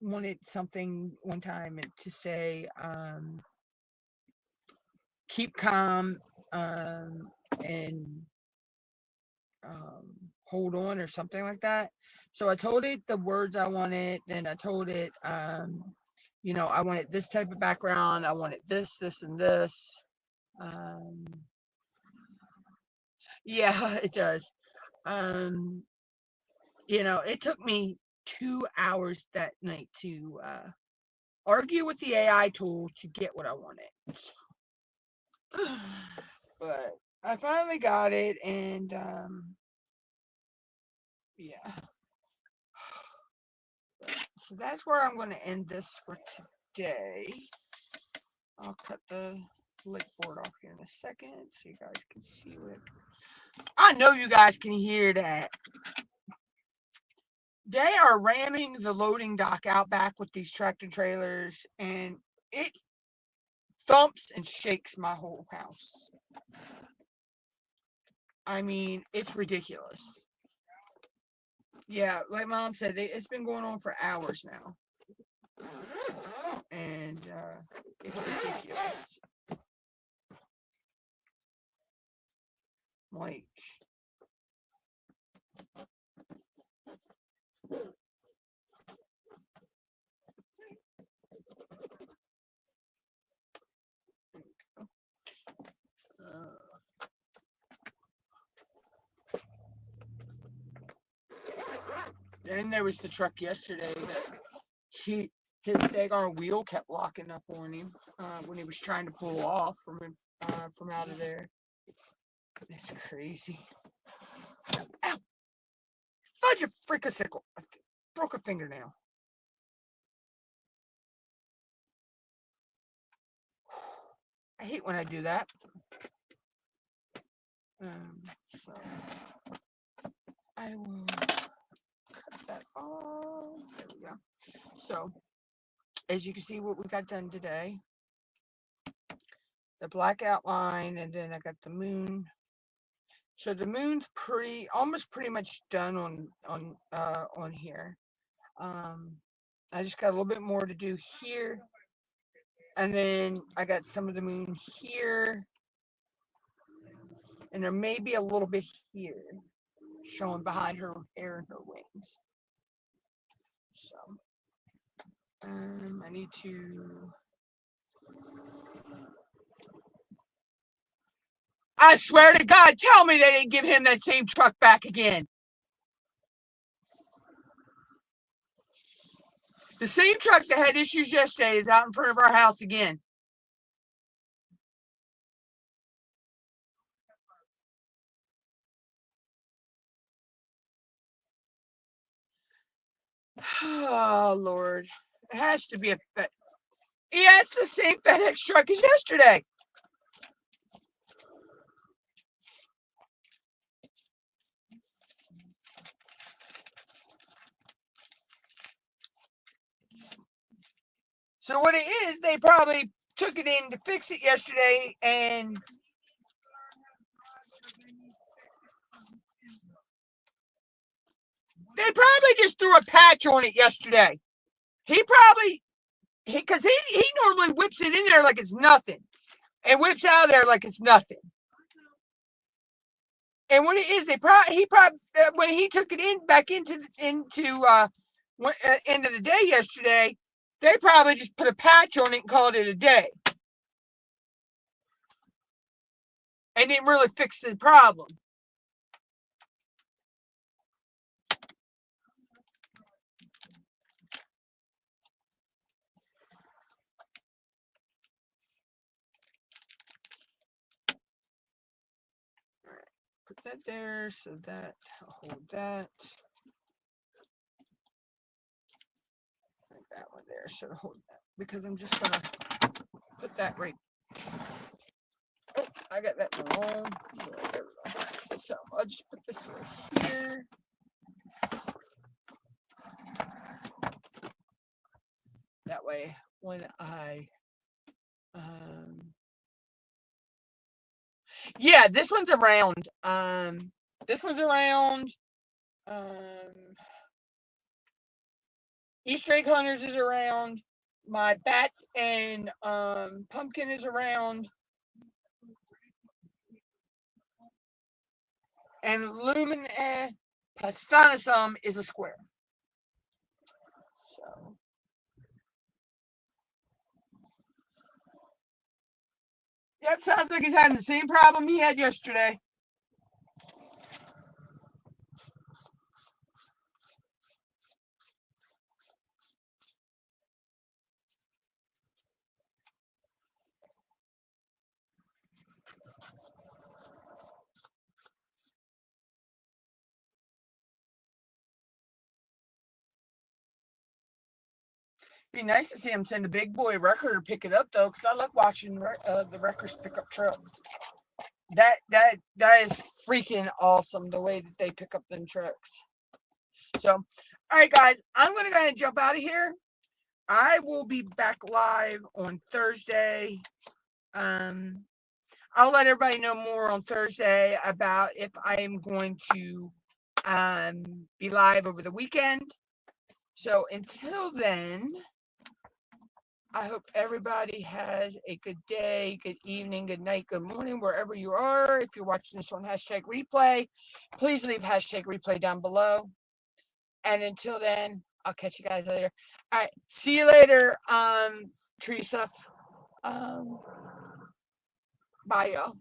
wanted something one time to say keep calm, and hold on, or something like that. So I told it the words I wanted, then I told it I wanted this type of background, I wanted this, and this. Yeah, it does. It took me 2 hours that night to argue with the AI tool to get what I wanted. But I finally got it, and yeah. So that's where I'm going to end this for today. I'll cut the lick board off here in a second so you guys can see it. I know you guys can hear that. They are ramming the loading dock out back with these tractor trailers, and it thumps and shakes my whole house. I mean, it's ridiculous. Yeah, like Mom said, it's been going on for hours now. And it's ridiculous. Like, then there was the truck yesterday that his daggone wheel kept locking up on him when he was trying to pull off from out of there. That's crazy. Ow! Fudge a frickasickle. I broke a fingernail. I hate when I do that. So I will cut that off. There we go. So as you can see what we got done today, the black outline, and then I got the moon. So the moon's almost pretty much done on here. I just got a little bit more to do here, and then I got some of the moon here, and there may be a little bit here showing behind her hair and her wings. So I need to. I swear to God, tell me they didn't give him that same truck back again. The same truck that had issues yesterday is out in front of our house again. Oh, Lord. It has to be a FedEx. Yeah, it's the same FedEx truck as yesterday. So what it is, they probably took it in to fix it yesterday, and they probably just threw a patch on it yesterday. Because he normally whips it in there like it's nothing, and whips out of there like it's nothing. And what it is, he probably when he took it back into end of the day yesterday, they probably just put a patch on it and called it a day, and didn't really fix the problem. Put that there so that I'll hold that. Put that one there so hold that, because I'm just gonna put that right. Oh, I got that wrong. There we go. So I'll just put this right here. That way, when I yeah, this one's around. This one's around. Easter egg hunters is around. My bats and pumpkin is around. And lumen pastanisum is a square. So yep, sounds like he's having the same problem he had yesterday. Be nice to see him send a big boy wrecker to pick it up though, because I like watching the wreckers pick up trucks. That is freaking awesome, the way that they pick up them trucks. So, all right, guys, I'm gonna go ahead and jump out of here. I will be back live on Thursday. I'll let everybody know more on Thursday about if I am going to be live over the weekend. So until then, I hope everybody has a good day, good evening, good night, good morning, wherever you are. If you're watching this on #replay, please leave #replay down below. And until then, I'll catch you guys later. All right, see you later, Teresa. Bye, y'all.